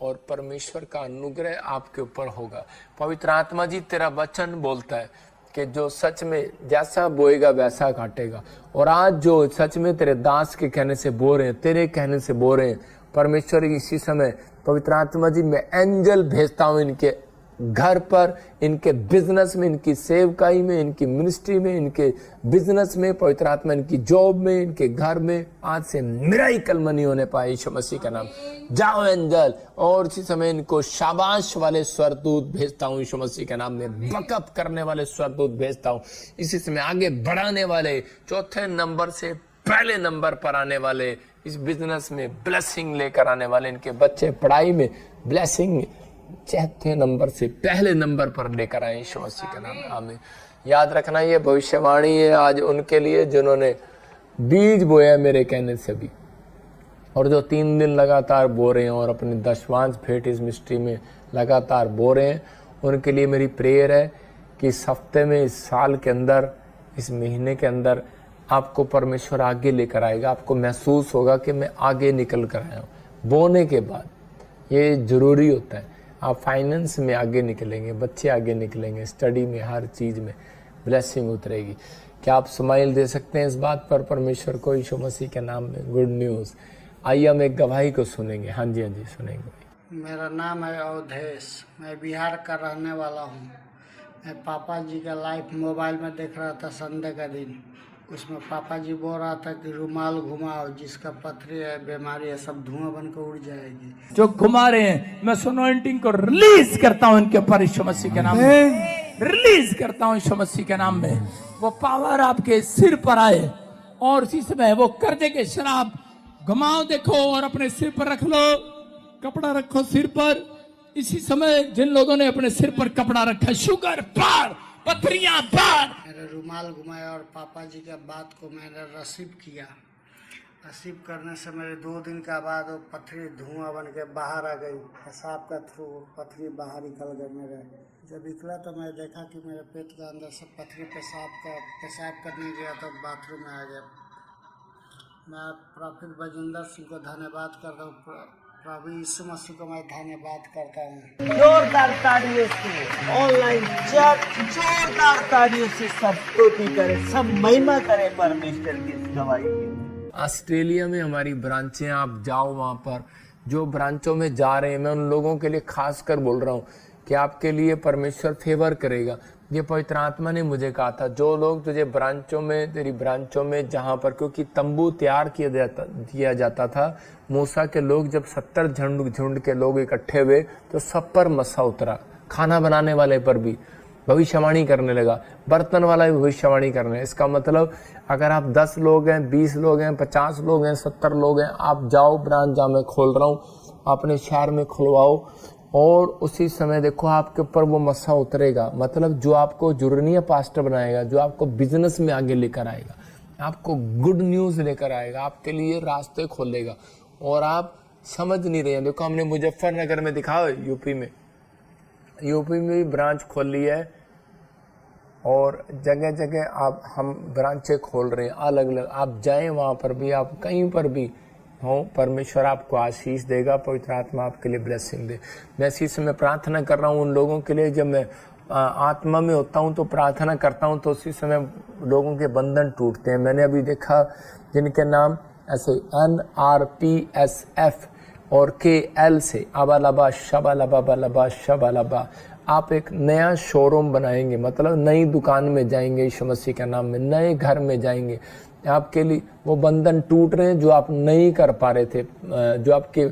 और परमेश्वर का अनुग्रह आपके ऊपर होगा। पवित्र आत्मा जी तेरा वचन बोलता है कि जो सच में जैसा बोएगा वैसा काटेगा। और आज जो सच में तेरे दास के कहने से बो रहे हैं, तेरे कहने से बो रहे हैं, परमेश्वर इसी समय पवित्र आत्मा जी मैं एंजल भेजता हूं इनके घर पर, इनके बिजनेस में, इनकी सेवकाई में, इनकी मिनिस्ट्री में, इनके बिजनेस में, पवित्र आत्मा इनकी जॉब में, इनके घर में आज से मिराकल मनी होने पाए यीशु मसीह का नाम। जाओ एंजल, और इसी समय इनको शाबाश वाले स्वर्गदूत भेजता हूँ यीशु मसीह के नाम में, बकअप करने वाले स्वर्गदूत भेजता हूँ इसी समय, आगे बढ़ाने वाले, चौथे नंबर से पहले नंबर पर आने वाले, इस बिजनेस में ब्लेसिंग लेकर आने वाले, इनके बच्चे पढ़ाई में ब्लेसिंग चौथे नंबर से पहले नंबर पर लेकर आए यीशु मसीह का नाम। आमीन। याद रखना ये भविष्यवाणी है आज उनके लिए जिन्होंने बीज बोया मेरे कहने से भी, और जो 3 दिन लगातार बो रहे हैं और अपने दशवांश भेंट इस मिस्ट्री में लगातार बो रहे हैं, उनके लिए मेरी प्रेयर है कि इस हफ्ते में, इस साल के अंदर, इस महीने के अंदर आपको परमेश्वर आगे लेकर आएगा। आपको महसूस होगा कि मैं आगे निकल कर आया हूँ। बोने के बाद ये जरूरी होता है, आप फाइनेंस में आगे निकलेंगे, बच्चे आगे निकलेंगे, स्टडी में, हर चीज़ में ब्लेसिंग उतरेगी। क्या आप स्माइल दे सकते हैं इस बात पर परमेश्वर को यीशु मसीह के नाम में? Good news. आइए हम एक गवाही को सुनेंगे। हाँ जी सुनेंगे। मेरा नाम है अवधेश, मैं बिहार का रहने वाला हूँ। मैं पापा जी का लाइव मोबाइल में देख रहा था संडे का दिन, उसमें पापा जी बोल रहा था कि रुमाल घुमाओ, जिसका पथरी है, बीमारी है, सब धुआं बनकर उड़ जाएगी। जो घुमा रहे हैं, मैं अनॉइंटिंग को रिलीज करता हूं इनके ऊपर यीशु मसीह के नाम में, रिलीज करता हूं यीशु मसीह के नाम में। वो पावर आपके सिर पर आए और इसी समय वो कर्जे के शराब घुमाओ, देखो, और अपने सिर पर रख लो, कपड़ा रखो सिर पर। इसी समय जिन लोगों ने अपने सिर पर कपड़ा रखा, शुगर पार, पथरियां पार, मेरे रुमाल घुमाया और पापा जी का बात को मैंने रिसीव किया। रिसीव करने से मेरे 2 दिन का बाद वो पथरी धुआं बन के बाहर आ गई, पेशाब का थ्रू पथरी बाहर निकल गई मेरे। जब निकला तो मैं देखा कि मेरे पेट के अंदर से पथरी पेशाब करने गया तो बाथरूम में आ गया। मैं प्रॉफिट बजिंदर सिंह को धन्यवाद करता हूँ, प्रभु यीशु मसीह को मैं धन्यवाद करता हूँ। जोरदार तालियों से ऑनलाइन चर्च जोरदार तालियों से सब स्तुति करे, सब महिमा करे परमेश्वर की इस गवाही की। ऑस्ट्रेलिया में हमारी ब्रांचें, आप जाओ वहाँ पर, जो ब्रांचों में जा रहे हैं, मैं उन लोगों के लिए खास कर बोल रहा हूँ कि आपके लिए परमेश्वर फेवर करेगा। ये पवित्र आत्मा ने मुझे कहा था, जो लोग तुझे ब्रांचों में, तेरी ब्रांचों में जहाँ पर, क्योंकि तंबू तैयार किया जाता था, मूसा के लोग जब 70 झुंड के लोग इकट्ठे हुए तो सब पर मसा उतरा, खाना बनाने वाले पर भी भविष्यवाणी करने लगा, बर्तन वाला भी भविष्यवाणी करने। इसका मतलब अगर आप 10 लोग हैं, 20 लोग हैं, 50 लोग हैं, 70 लोग हैं, आप जाओ ब्रांच जहाँ मैं खोल रहा हूँ, अपने शहर में खुलवाओ, और उसी समय देखो आपके ऊपर वो मसा उतरेगा। मतलब जो आपको जुर्निया पास्टर बनाएगा, जो आपको बिजनेस में आगे लेकर आएगा, आपको गुड न्यूज़ लेकर आएगा, आपके लिए रास्ते खोलेगा। और आप समझ नहीं रहे हैं, देखो हमने मुजफ्फरनगर में दिखा, यूपी में भी ब्रांच खोल ली है, और जगह जगह हम ब्रांचें खोल रहे हैं अलग अलग। आप जाएं वहाँ पर भी, आप कहीं पर भी हो, परमेश्वर आपको आशीष देगा, पवित्र आत्मा आपके लिए ब्लेसिंग दे। मैं इसी समय प्रार्थना कर रहा हूँ उन लोगों के लिए, जब मैं आत्मा में होता हूँ तो प्रार्थना करता हूँ तो उसी समय लोगों के बंधन टूटते हैं। मैंने अभी देखा जिनके नाम ऐसे NRPSF और KL से, अबालबा शबालबा बलबा शबालबा, आप एक नया शोरूम बनाएंगे, मतलब नई दुकान में जाएंगे यीशु मसीह के नाम में, नए घर में जाएंगे। आपके लिए वो बंधन टूट रहे हैं जो आप नहीं कर पा रहे थे, जो आपके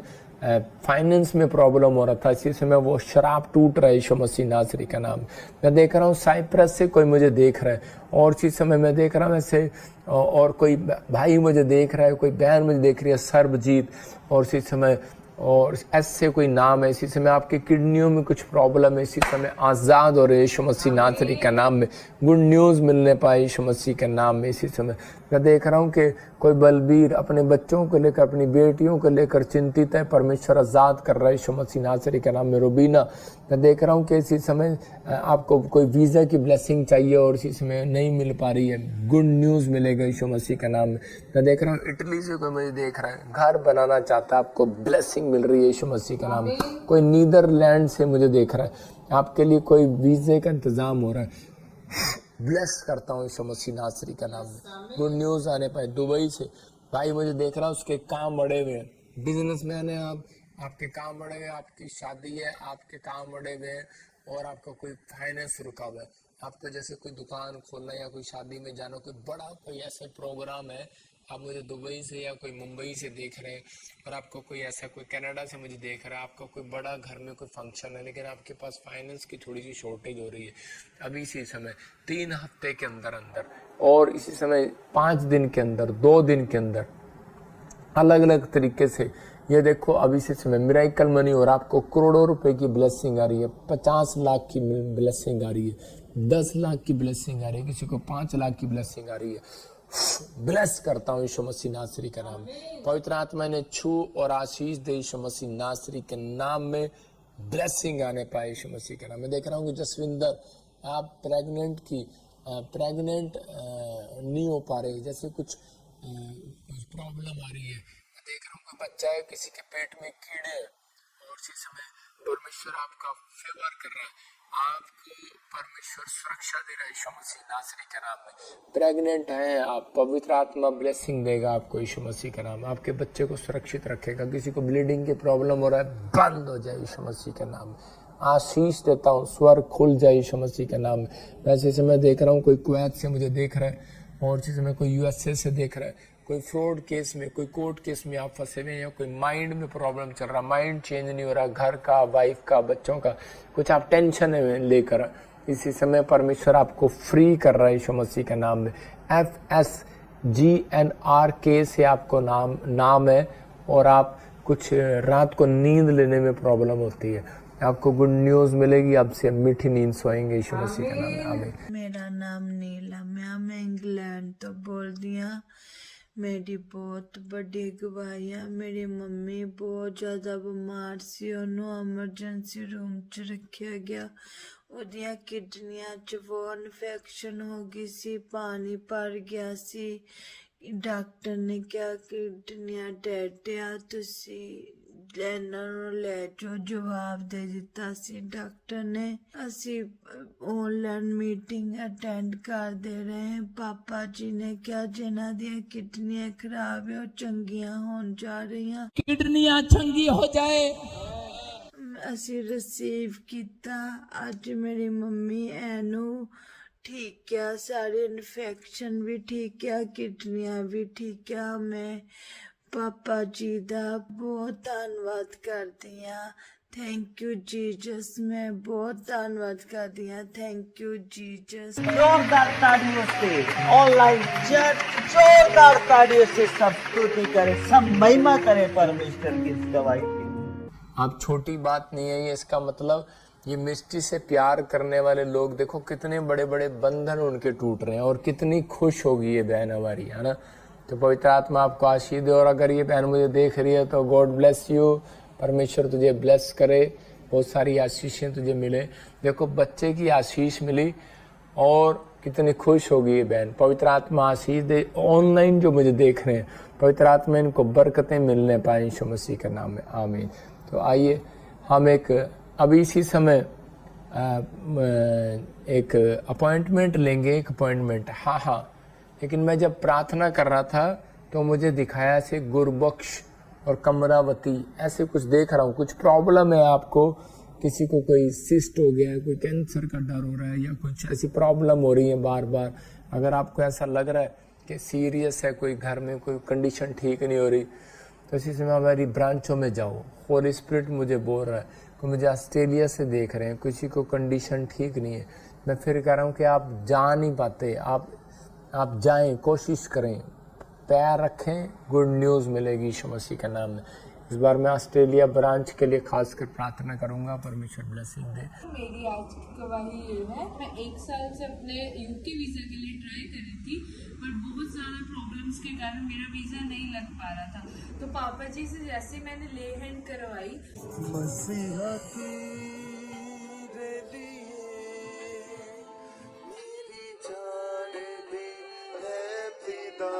फाइनेंस में प्रॉब्लम हो रहा था, इसी समय वो शराब टूट रहा है यीशु मसीह नासरी का नाम। मैं देख रहा हूँ साइप्रस से कोई मुझे देख रहा है, और इसी समय मैं देख रहा हूँ ऐसे, और कोई भाई मुझे देख रहा है, कोई बहन मुझे देख रही है, सर्वजीत, और इसी समय और ऐसे कोई नाम है। इसी समय आपके किडनियों में कुछ प्रॉब्लम है, इसी समय आज़ाद हो रहे यीशु मसीह नासरी का नाम में, गुड न्यूज़ मिलने पाए यीशु मसीह के नाम में। इसी समय मैं देख रहा हूँ कि कोई बलबीर अपने बच्चों को लेकर, अपनी बेटियों को लेकर चिंतित है, परमेश्वर आज़ाद कर रहा है यीशु मसीह नासरी के नाम में। रुबीना, मैं देख रहा हूँ कि इसी समय आपको कोई वीज़ा की ब्लेसिंग चाहिए और इसी समय नहीं मिल पा रही है, गुड न्यूज़ मिलेगा यीशु मसीह के नाम में। मैं देख रहा हूँ इटली से कोई मुझे देख रहा है, घर बनाना चाहता है, आपको ब्लेसिंग ब्लेसिंग मिल रही है यीशु मसीह के नाम में। कोई नीदरलैंड से मुझे देख रहा है, आपके लिए कोई वीजे का इंतजाम हो रहा है। ब्लेस करता हूँ यीशु मसीह नासरी का नाम में। गुड न्यूज आने पाए। दुबई से भाई मुझे देख रहा है, उसके काम बढ़े हुए हैं, बिजनेसमैन है आप, आपके काम बढ़े हुए हैं, आपकी शादी है, आपके काम बढ़े हुए हैं और आपका कोई फाइनेंस रुका हुआ है। आपको जैसे कोई दुकान खोलना या कोई शादी में जाना, कोई बड़ा कोई ऐसा प्रोग्राम है, आप मुझे दुबई से या कोई मुंबई से देख रहे हैं और आपको कोई ऐसा, कोई कनाडा से मुझे देख रहा है, आपका कोई बड़ा घर में कोई फंक्शन है लेकिन आपके पास फाइनेंस की थोड़ी सी शॉर्टेज हो रही है अभी इसी समय 3 हफ्ते के अंदर अंदर, और इसी समय 5 दिन के अंदर, 2 दिन के अंदर, अलग अलग तरीके से ये देखो अभी से समय मिरेकल मनी, और आपको करोड़ों रुपए की ब्लेसिंग आ रही है, 50 लाख की ब्लेसिंग आ रही है, 10 लाख की ब्लेसिंग आ रही है, किसी को 5 लाख की ब्लेसिंग आ रही है। ब्लेस करता हूँ यीशु मसीह नासरी का नाम। पवित्र आत्मा ने छू और आशीष दे यीशु मसीह नासरी के नाम में, ब्लेसिंग आने पाए यीशु मसीह के नाम में। देख रहा हूँ कि जसविंदर आप प्रेग्नेंट नहीं हो पा रहे, जैसे कुछ प्रॉब्लम आ रही है। देख रहा हूँ कोई बच्चा है, किसी के पेट में कीड़े हैं और इसी समय परमेश्वर आपका फेवर कर रहा है, आपको परमेश्वर सुरक्षा दे रहा है यीशु मसीह नासरी के नाम में। प्रेग्नेंट हैं आप, पवित्र आत्मा ब्लेसिंग देगा आपको यीशु मसीह के नाम, आपके बच्चे को सुरक्षित रखेगा। किसी को ब्लीडिंग की प्रॉब्लम हो रहा है, बंद हो जाए यीशु मसीह के नाम में। आशीष देता हूँ, स्वर खुल जाए यीशु मसीह के नाम में। वैसे समय देख रहा हूँ कोई कुवैत से मुझे देख रहा है और इसी समय कोई यूएसए से देख रहा है, कोई फ्रॉड केस में, कोई कोर्ट केस में आप फंसे हुए हैं, या कोई माइंड में प्रॉब्लम चल रहा, माइंड चेंज नहीं हो रहा, घर का, वाइफ का, बच्चों का, कुछ आप टेंशन है लेकर, इसी समय परमेश्वर आपको फ्री कर रहा है यीशु मसीह के नाम में। FSGNRK से आपको नाम है, और आप कुछ रात को नींद लेने में प्रॉब्लम होती है, आपको गुड न्यूज मिलेगी, आपसे मीठी नींद सोएंगे यीशु मसीह के नाम में। आमीन। मेरा नाम नीलम है, मैं इंग्लैंड तो बोल दिया। मेरी बहुत बड़ी गवाही, मेरी मम्मी बहुत ज़्यादा बीमार सी, उन्होंने एमरजेंसी रूम च रखा गया। ਉਹਦੀਆਂ ਕਿਡਨੀਆਂ 'ਚ ਬਹੁਤ ਇਨਫੈਕਸ਼ਨ ਹੋ ਗਈ ਸੀ, ਪਾਣੀ ਭਰ ਗਿਆ ਸੀ। ਡਾਕਟਰ ਨੇ ਕਿਹਾ ਕਿਡਨੀਆਂ ਡੈਡ ਆ, ਤੁਸੀਂ ਇਹਨਾਂ ਨੂੰ ਲੈ ਜਾਓ, ਜਵਾਬ ਦੇ ਦਿੱਤਾ ਸੀ ਡਾਕਟਰ ਨੇ। ਅਸੀਂ ਆਨਲਾਈਨ ਮੀਟਿੰਗ ਅਟੈਂਡ ਕਰਦੇ ਰਹੇ। ਪਾਪਾ ਜੀ ਨੇ ਕਿਹਾ ਜਿਨ੍ਹਾਂ ਦੀਆਂ ਕਿਡਨੀਆਂ ਖਰਾਬ ਹੈ ਉਹ ਚੰਗੀਆਂ ਹੋਣ ਜਾ ਰਹੀਆਂ। किडनियां चंगी हो जाए। ਅਸੀਂ ਰਿਸੀਵ ਕੀਤਾ। ਅੱਜ ਮੇਰੀ ਮੰਮੀ ਐਨੂੰ ਠੀਕ ਆ, ਸਾਰੇ ਇਨਫੈਕਸ਼ਨ ਵੀ ਠੀਕ ਆ, ਕਿਡਨੀਆਂ ਵੀ ਠੀਕ ਆ। ਮੈਂ ਪਾਪਾ ਜੀ ਦਾ ਬਹੁਤ ਧੰਨਵਾਦ ਕਰਦੀ ਹਾਂ। थैंक यू जीसस, मैं बहुत धन्यवाद करती हूँ। Thank you Jesus. जोरदार तालियों से ऑनलाइन चर्च जोरदार तालियों से सब स्तुति करे, सब महिमा करे परमेश्वर की इस गवाही की। आप छोटी बात नहीं है ये, इसका मतलब ये मिस्टी से प्यार करने वाले लोग देखो कितने बड़े बड़े बंधन उनके टूट रहे हैं, और कितनी खुश होगी ये बहन हमारी, है ना। तो पवित्र आत्मा आपको आशीष दे, और अगर ये बहन मुझे देख रही है तो गॉड ब्लेस यू, परमेश्वर तुझे ब्लेस करे, बहुत सारी आशीषें तुझे मिले। देखो बच्चे की आशीष मिली और कितनी खुश होगी ये बहन। पवित्र आत्मा आशीष दे। ऑनलाइन जो मुझे देख रहे हैं, पवित्र आत्मा इनको बरकतें मिलने पाए यीशु मसीह के नाम में, आमीन। तो आइए हम अभी इसी समय एक अपॉइंटमेंट लेंगे, एक अपॉइंटमेंट। हाँ, लेकिन मैं जब प्रार्थना कर रहा था तो मुझे दिखाया ऐसे गुरबख्श और कमरावती, ऐसे कुछ देख रहा हूँ। कुछ प्रॉब्लम है आपको, किसी को कोई सिस्ट हो गया है, कोई कैंसर का डर हो रहा है, या कुछ ऐसी प्रॉब्लम हो रही है बार बार। अगर आपको ऐसा लग रहा है कि सीरियस है, कोई घर में कोई कंडीशन ठीक नहीं हो रही, तो इसी समय हमारी ब्रांचों में जाओ। होली स्पिरिट मुझे बोल रहा है कि मुझे ऑस्ट्रेलिया से देख रहे हैं, किसी को कंडीशन ठीक नहीं है। मैं फिर कह रहा हूँ कि आप जा नहीं पाते, आप जाएं, कोशिश करें, पैर रखें, गुड न्यूज़ मिलेगी यीशु मसीह के नाम में। इस बार मैं ऑस्ट्रेलिया ब्रांच के लिए खासकर प्रार्थना करूंगा, परमेश्वर ब्लेसिंग दे। मेरी आज की गवाही ये है, मैं 1 साल से अपने यूके वीज़ा के लिए ट्राई कर रही थी, पर बहुत ज़्यादा प्रॉब्लम्स के कारण मेरा वीज़ा नहीं लग पा रहा था। तो पापा जी से जैसे मैंने ले हैंड करवाई, मसीहा की रेली मेरी जान दी है फिदा,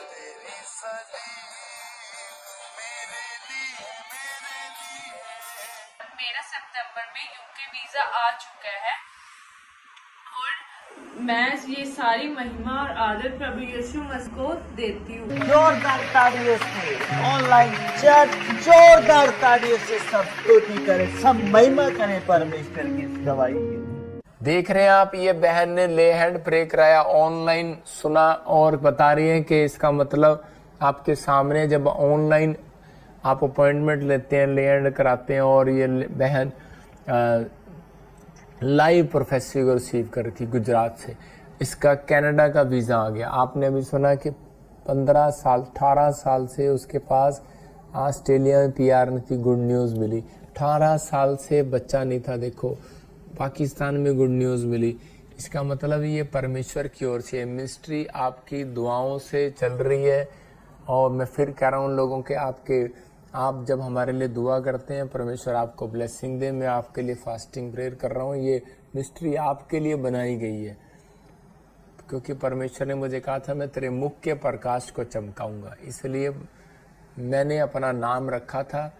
तेरी सलीम मेरे लिए मेरा सितंबर में यूके वीजा आ चुका है और मैं ये सारी महिमा और आदर प्रभु यीशु मसीह को देती हूँ। जोरदार तालियों से ऑनलाइन चर्च जोरदार तालियों से सब स्तुति करें, सब महिमा करें परमेश्वर की इस गवाही के लिए। देख रहे हैं आप, ये बहन ने ले हैंड प्रे कराया, ऑनलाइन सुना और बता रही है कि इसका मतलब आपके सामने जब ऑनलाइन आप अपॉइंटमेंट लेते हैं, ले हैंड कराते हैं, और ये बहन लाइव प्रोफेसरी को रिसीव कर रही थी गुजरात से। इसका कनाडा का वीज़ा आ गया। आपने अभी सुना कि 15 साल 18 साल से उसके पास ऑस्ट्रेलिया में PR नहीं थी, गुड न्यूज़ मिली। 18 साल से बच्चा नहीं था, देखो पाकिस्तान में गुड न्यूज़ मिली। इसका मतलब ये परमेश्वर की ओर से मिनिस्ट्री आपकी दुआओं से चल रही है। और मैं फिर कह रहा हूँ उन लोगों के आप जब हमारे लिए दुआ करते हैं, परमेश्वर आपको ब्लेसिंग दे। मैं आपके लिए फास्टिंग प्रेयर कर रहा हूँ, ये मिनिस्ट्री आपके लिए बनाई गई है, क्योंकि परमेश्वर ने मुझे कहा था मैं तेरे मुख के प्रकाश को चमकाऊंगा। इसलिए मैंने अपना नाम रखा था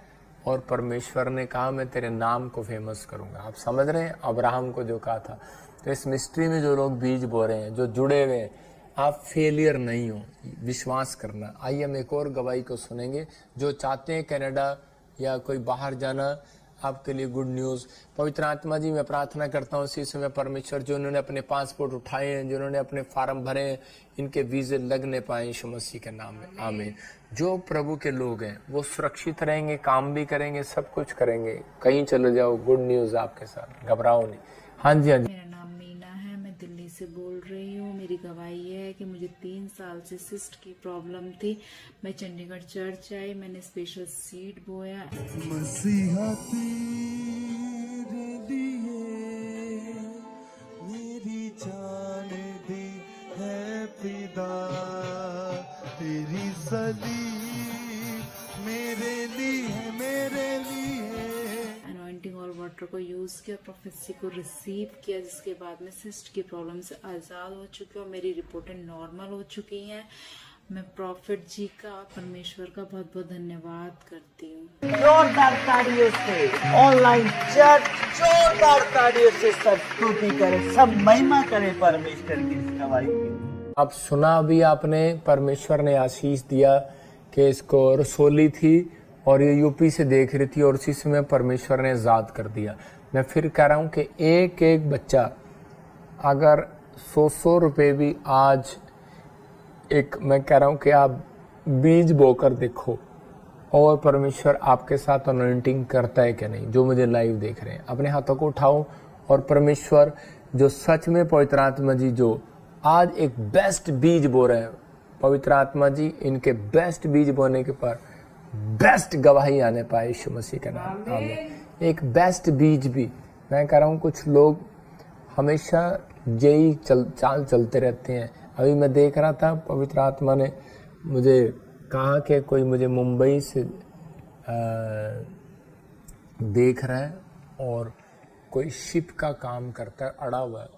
और परमेश्वर ने कहा मैं तेरे नाम को फेमस करूंगा। आप समझ रहे हैं, अब्राहम को जो कहा था। तो इस मिस्ट्री में जो लोग बीज बो रहे हैं, जो जुड़े हुए हैं, आप फेलियर नहीं हो, विश्वास करना। आइए हम एक और गवाही को सुनेंगे। जो चाहते हैं कनाडा या कोई बाहर जाना, आपके लिए गुड न्यूज़। पवित्र आत्मा जी, मैं प्रार्थना करता हूँ इसी समय परमेश्वर, जो उन्होंने अपने पासपोर्ट उठाए हैं, जिन्होंने अपने फार्म भरे हैं, इनके वीज़े लगने पाए यीशु मसीह के नाम में, आमीन। जो प्रभु के लोग हैं वो सुरक्षित रहेंगे, काम भी करेंगे, सब कुछ करेंगे। कहीं चले जाओ, गुड न्यूज़ आपके साथ, घबराओ नहीं। हाँ जी, हाँ जी। मेरा नाम मीना है, मैं दिल्ली से बोल रही हूँ। मेरी गवाही ये है कि मुझे 3 साल से सिस्ट की प्रॉब्लम थी। मैं चंडीगढ़ चर्च आई, मैंने स्पेशल सीड बोया। मसीहा तेरे लिए मेरी जान दी है फिदा, तेरी सलीब मेरे लिए, मेरे लिए। अनॉइंटिंग और वाटर को यूज़ किया, प्रोफेसी को रिसीव किया, जिसके बाद मैं सिस्ट की प्रॉब्लम से आज़ाद हो चुकी हूँ। मेरी रिपोर्टें नॉर्मल हो चुकी हैं। मैं प्रॉफिट जी का, परमेश्वर का बहुत बहुत धन्यवाद करती हूँ। जोरदार तालियों से ऑनलाइन चर्च जोरदार तालियों से सब स्तुति करें, सब महिमा करें परमेश्वर की इस गवाही के लिए। अब सुना भी आपने, परमेश्वर ने आशीष दिया कि इसको रसोली थी और ये यूपी से देख रही थी और उसी समय परमेश्वर ने आज़ाद कर दिया। मैं फिर कह रहा हूँ कि एक एक बच्चा अगर 100 रुपये भी आज, एक मैं कह रहा हूँ कि आप बीज बोकर देखो और परमेश्वर आपके साथ अनॉइंटिंग करता है कि नहीं। जो मुझे लाइव देख रहे हैं, अपने हाथों को उठाओ और परमेश्वर जो सच में पवित्र आत्मा जी जो आज एक बेस्ट बीज बो रहे हैं, पवित्र आत्मा जी इनके बेस्ट बीज बोने के पर बेस्ट गवाही आने पाए यीशु मसीह का नाम, आमीन। एक बेस्ट बीज भी मैं कह रहा हूँ, कुछ लोग हमेशा यही चाल चलते रहते हैं। अभी मैं देख रहा था, पवित्र आत्मा ने मुझे कहा कि कोई मुझे मुंबई से देख रहा है और कोई शिप का काम करता है, अड़ा हुआ है।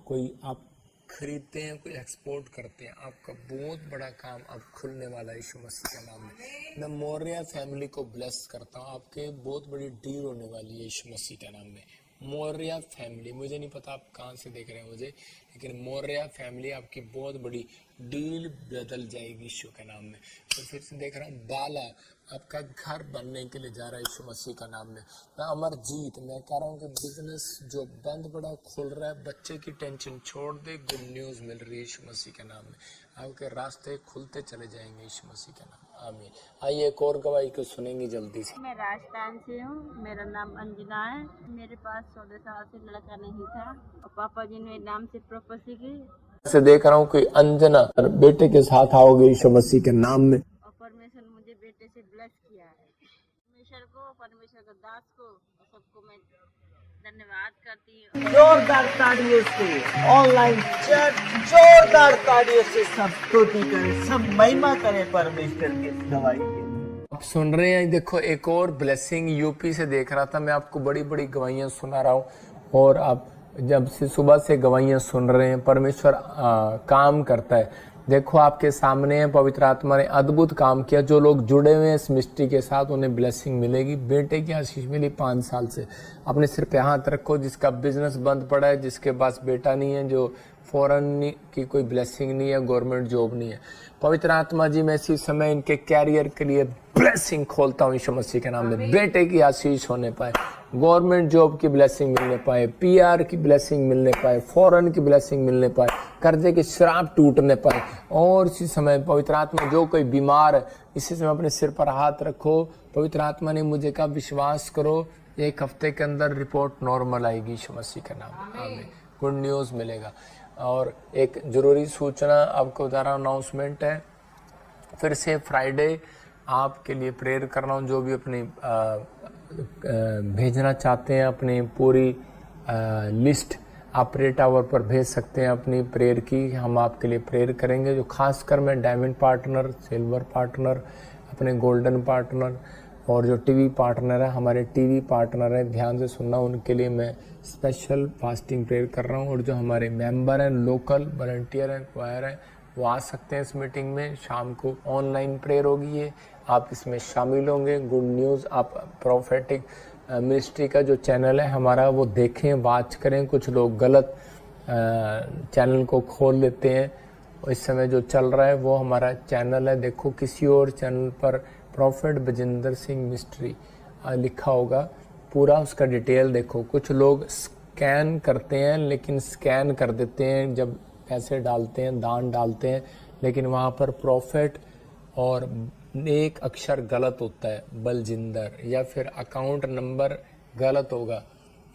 कोई आप खरीदते हैं, कोई एक्सपोर्ट करते हैं, आपका बहुत बड़ा काम अब खुलने वाला है यीशु मसीह के नाम में। मैं मौर्य फैमिली को ब्लेस करता हूँ, आपके बहुत बड़ी डील होने वाली है यीशु मसीह के नाम में। मौर्य फैमिली, मुझे नहीं पता आप कहाँ से देख रहे हैं मुझे, लेकिन मौर्य फैमिली आपकी बहुत बड़ी डील बदल जाएगी यीशु के नाम में। तो फिर से देख रहा हूँ, बाला आपका घर बनने के लिए जा रहा है यीशु मसीह का नाम में। मैं अमरजीत, मैं कह रहा हूँ कि बिजनेस जो बंद पड़ा खुल रहा है, बच्चे की टेंशन छोड़ दे, गुड न्यूज़ मिल रही है यीशु मसीह के नाम में। आपके रास्ते खुलते चले जाएंगे यीशु मसीह के नाम, आमीन। आइए एक और गवाही को सुनेंगे जल्दी से। मैं राजस्थान से हूँ, मेरा नाम अंजना है। मेरे पास 14 साल से लड़का नहीं था और पापा जी ने नाम से प्रोपोज़ की। से देख रहा हूँ कोई अंजना बेटे के साथ आओगे यीशु मसीह के नाम में। और परमेश्वर मुझे बेटे से ब्लेस किया है। परमेश्वर को, परमेश्वर के दास को, सबको मैं धन्यवाद करती हूँ। जोरदार तालियों से ऑनलाइन चर्च जोरदार तालियों से सब स्तुति करें, सब महिमा करें परमेश्वर की इस गवाही के लिए। आप सुन रहे हैं, देखो एक और ब्लेसिंग यूपी से देख रहा था मैं, आपको बड़ी बड़ी गवाहियां सुना रहा हूँ और आप जब से सुबह से गवाहियां सुन रहे हैं, परमेश्वर काम करता है। देखो आपके सामने है, पवित्र आत्मा ने अद्भुत काम किया। जो लोग जुड़े हुए हैं इस मिस्ट्री के साथ उन्हें ब्लेसिंग मिलेगी। बेटे की आशीष मिली 5 साल से। अपने सिर पे हाथ रखो, जिसका बिजनेस बंद पड़ा है, जिसके पास बेटा नहीं है, जो फॉरेन की कोई ब्लेसिंग नहीं है, गवर्नमेंट जॉब नहीं है, पवित्र आत्मा जी मैं इसी समय इनके कैरियर के लिए ब्लेसिंग खोलता हूँ यीशु मसीह के नाम में। बेटे की आशीष होने पाए, गवर्नमेंट जॉब की ब्लेसिंग मिलने पाए, पीआर की ब्लेसिंग मिलने पाए, फॉरेन की ब्लेसिंग मिलने पाए, कर्जे के श्राप टूटने पाए। और इसी समय पवित्र आत्मा जो कोई बीमार है इसी समय अपने सिर पर हाथ रखो। पवित्र आत्मा ने मुझे कहा विश्वास करो 1 हफ्ते के अंदर रिपोर्ट नॉर्मल आएगी यीशु मसीह के नाम में। आमीन। गुड न्यूज़ मिलेगा। और एक जरूरी सूचना आपको बता रहा हूँ, अनाउंसमेंट है। फिर से फ्राइडे आपके लिए प्रेयर कर रहा हूँ। जो भी अपनी भेजना चाहते हैं अपनी पूरी लिस्ट आप प्रेयर टावर पर भेज सकते हैं अपनी प्रेयर की। हम आपके लिए प्रेयर करेंगे। जो खासकर मैं डायमंड पार्टनर, सिल्वर पार्टनर, अपने गोल्डन पार्टनर और जो टीवी पार्टनर है, हमारे टीवी पार्टनर है, ध्यान से सुनना, उनके लिए मैं स्पेशल फास्टिंग प्रेयर कर रहा हूँ। और जो हमारे मेंबर हैं, लोकल वॉलंटियर हैं, क्वायर हैं, वो आ सकते हैं इस मीटिंग में। शाम को ऑनलाइन प्रेयर होगी ये, आप इसमें शामिल होंगे। गुड न्यूज़, आप प्रोफेटिक मिनिस्ट्री का जो चैनल है हमारा वो देखें, वॉच करें। कुछ लोग गलत चैनल को खोल लेते हैं। इस समय जो चल रहा है वो हमारा चैनल है। देखो किसी और चैनल पर प्रॉफेट बजिंदर सिंह मिस्ट्री लिखा होगा, पूरा उसका डिटेल देखो। कुछ लोग स्कैन करते हैं, लेकिन स्कैन कर देते हैं जब पैसे डालते हैं, दान डालते हैं, लेकिन वहाँ पर प्रॉफेट और एक अक्षर गलत होता है, बलजिंदर, या फिर अकाउंट नंबर गलत होगा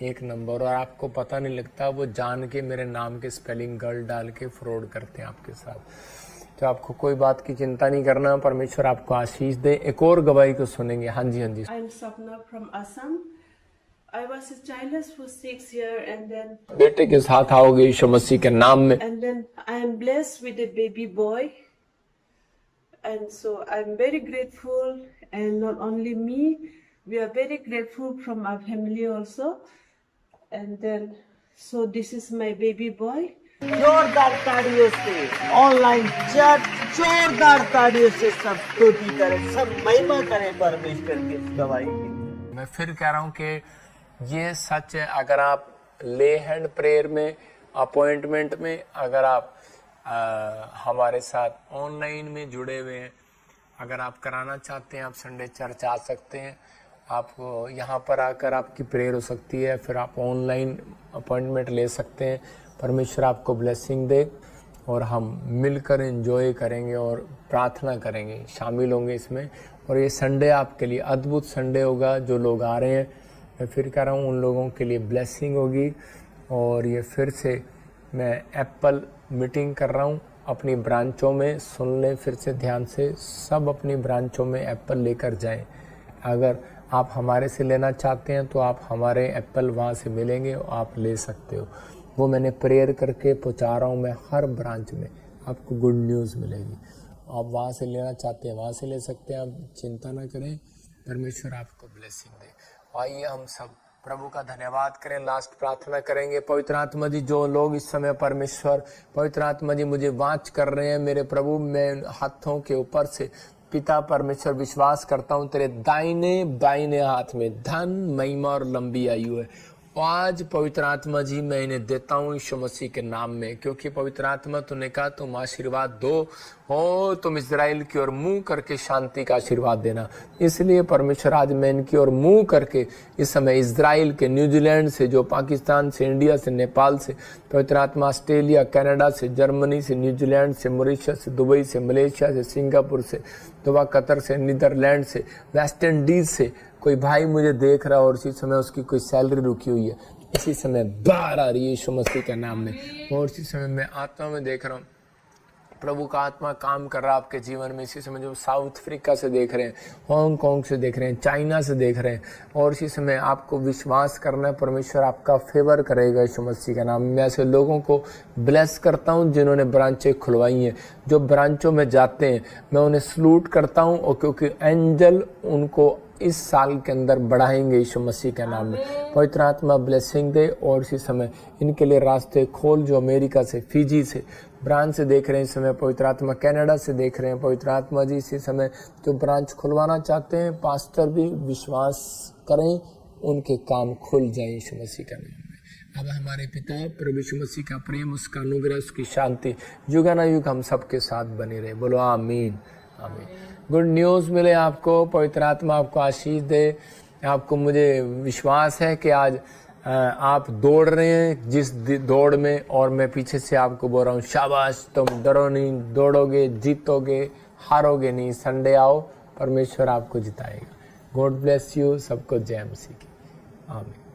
1 नंबर, और आपको पता नहीं लगता। वो जान के मेरे नाम के स्पेलिंग गलत डाल के फ्रॉड करते हैं आपके साथ। तो आपको कोई बात की चिंता नहीं करना, परमेश्वर आपको आशीष दे। एक और गवाही को सुनेंगे। हाँ जी, हाँ जी। I'm Sapna from Assam. I was childless for 6 years and then बेटे के साथ आओगे यीशु मसीह के नाम में। and then I am blessed with a baby boy, and so I'm very grateful. And not only me, we are very grateful from our family also. And then so this is my baby boy. जोरदार तालियों से ऑनलाइन चर्च जोरदार तालियों से सब स्तुति करें, सब महिमा करें परमेश्वर की इस गवाही की। मैं फिर कह रहा हूँ कि ये सच है। अगर आप ले हैंड प्रेयर में, अपॉइंटमेंट में, अगर आप हमारे साथ ऑनलाइन में जुड़े हुए हैं, अगर आप कराना चाहते हैं, आप संडे चर्च आ सकते हैं। आपको यहाँ पर आकर आपकी प्रेयर हो सकती है, फिर आप ऑनलाइन अपॉइंटमेंट ले सकते हैं। परमेश्वर आपको ब्लेसिंग दे और हम मिलकर एंजॉय करेंगे और प्रार्थना करेंगे, शामिल होंगे इसमें। और ये संडे आपके लिए अद्भुत संडे होगा। जो लोग आ रहे हैं, मैं फिर कह रहा हूँ, उन लोगों के लिए ब्लेसिंग होगी। और ये फिर से मैं एप्पल मीटिंग कर रहा हूँ अपनी ब्रांचों में। सुन लें फिर से ध्यान से, सब अपनी ब्रांचों में एप्पल लेकर जाएं। अगर आप हमारे से लेना चाहते हैं तो आप हमारे एप्पल वहाँ से मिलेंगे, आप ले सकते हो। वो मैंने प्रेयर करके पहुँचा रहा हूँ मैं हर ब्रांच में, आपको गुड न्यूज़ मिलेगी। आप वहाँ से लेना चाहते हैं वहाँ से ले सकते हैं, आप चिंता ना करें, परमेश्वर आपको ब्लेसिंग दे। आइए हम सब प्रभु का धन्यवाद करें, लास्ट प्रार्थना करेंगे। पवित्र आत्मा जी, जो लोग इस समय परमेश्वर पवित्र आत्मा जी मुझे वाच कर रहे हैं, मेरे प्रभु, मैं हाथों के ऊपर से पिता परमेश्वर विश्वास करता हूँ तेरे दाहिने बाइने हाथ में धन, महिमा और लंबी आयु है। आज पवित्र आत्मा जी मैं इन्हें देता हूँ यीशु मसीह के नाम में, क्योंकि पवित्र आत्मा तूने कहा तुम आशीर्वाद दो हो, तुम इजराइल की ओर मुंह करके शांति का आशीर्वाद देना। इसलिए परमेश्वर आज मैं इनकी ओर मुंह करके इस समय इजराइल के, न्यूजीलैंड से, जो पाकिस्तान से, इंडिया से, नेपाल से, पवित्र आत्मा ऑस्ट्रेलिया, कनाडा से, जर्मनी से, न्यूजीलैंड से, मॉरिशस से, दुबई से, मलेशिया से, सिंगापुर से, दुबई, कतर से, नीदरलैंड से, वेस्ट इंडीज से कोई भाई मुझे देख रहा है और इसी समय उसकी कोई सैलरी रुकी हुई है, इसी समय बाहर आ रही है यीशु मसीह के नाम में। और इसी समय मैं आत्मा में देख रहा हूँ प्रभु का आत्मा काम कर रहा है आपके जीवन में। इसी समय जो साउथ अफ्रीका से देख रहे हैं, हांगकांग से देख रहे हैं, चाइना से देख रहे हैं, और इसी समय आपको विश्वास करना है, परमेश्वर आपका फेवर करेगा यीशु मसीह का नाम। मैं ऐसे लोगों को ब्लेस करता हूं जिन्होंने ब्रांचें खुलवाई हैं, जो ब्रांचों में जाते हैं, मैं उन्हें सलूट करता हूं, और क्योंकि एंजल उनको इस साल के अंदर बढ़ाएंगे यीशु मसीह के नाम में। पवित्र आत्मा ब्लेसिंग दे और इसी समय इनके लिए रास्ते खोल, जो अमेरिका से, फिजी से ब्रांच से देख रहे हैं इस समय, पवित्र आत्मा कनाडा से देख रहे हैं, पवित्र आत्मा जी इसी समय जो ब्रांच खुलवाना चाहते हैं, पास्टर भी विश्वास करें, उनके काम खुल जाए यीशु मसीह का नाम में। अब हमारे पिता प्रभु यीशु मसीह का प्रेम, उसका अनुग्रह, उसकी शांति युगानुयुग हम सबके साथ बनी रहे। बोलो आमीन आमीन। गुड न्यूज़ मिले आपको, पवित्र आत्मा आपको आशीष दे। आपको मुझे विश्वास है कि आज आप दौड़ रहे हैं जिस दौड़ में, और मैं पीछे से आपको बोल रहा हूँ शाबाश, तुम डरो नहीं, दौड़ोगे, जीतोगे, हारोगे नहीं। संडे आओ, परमेश्वर आपको जिताएगा। God bless you. सबको जय मसीह की आमीन।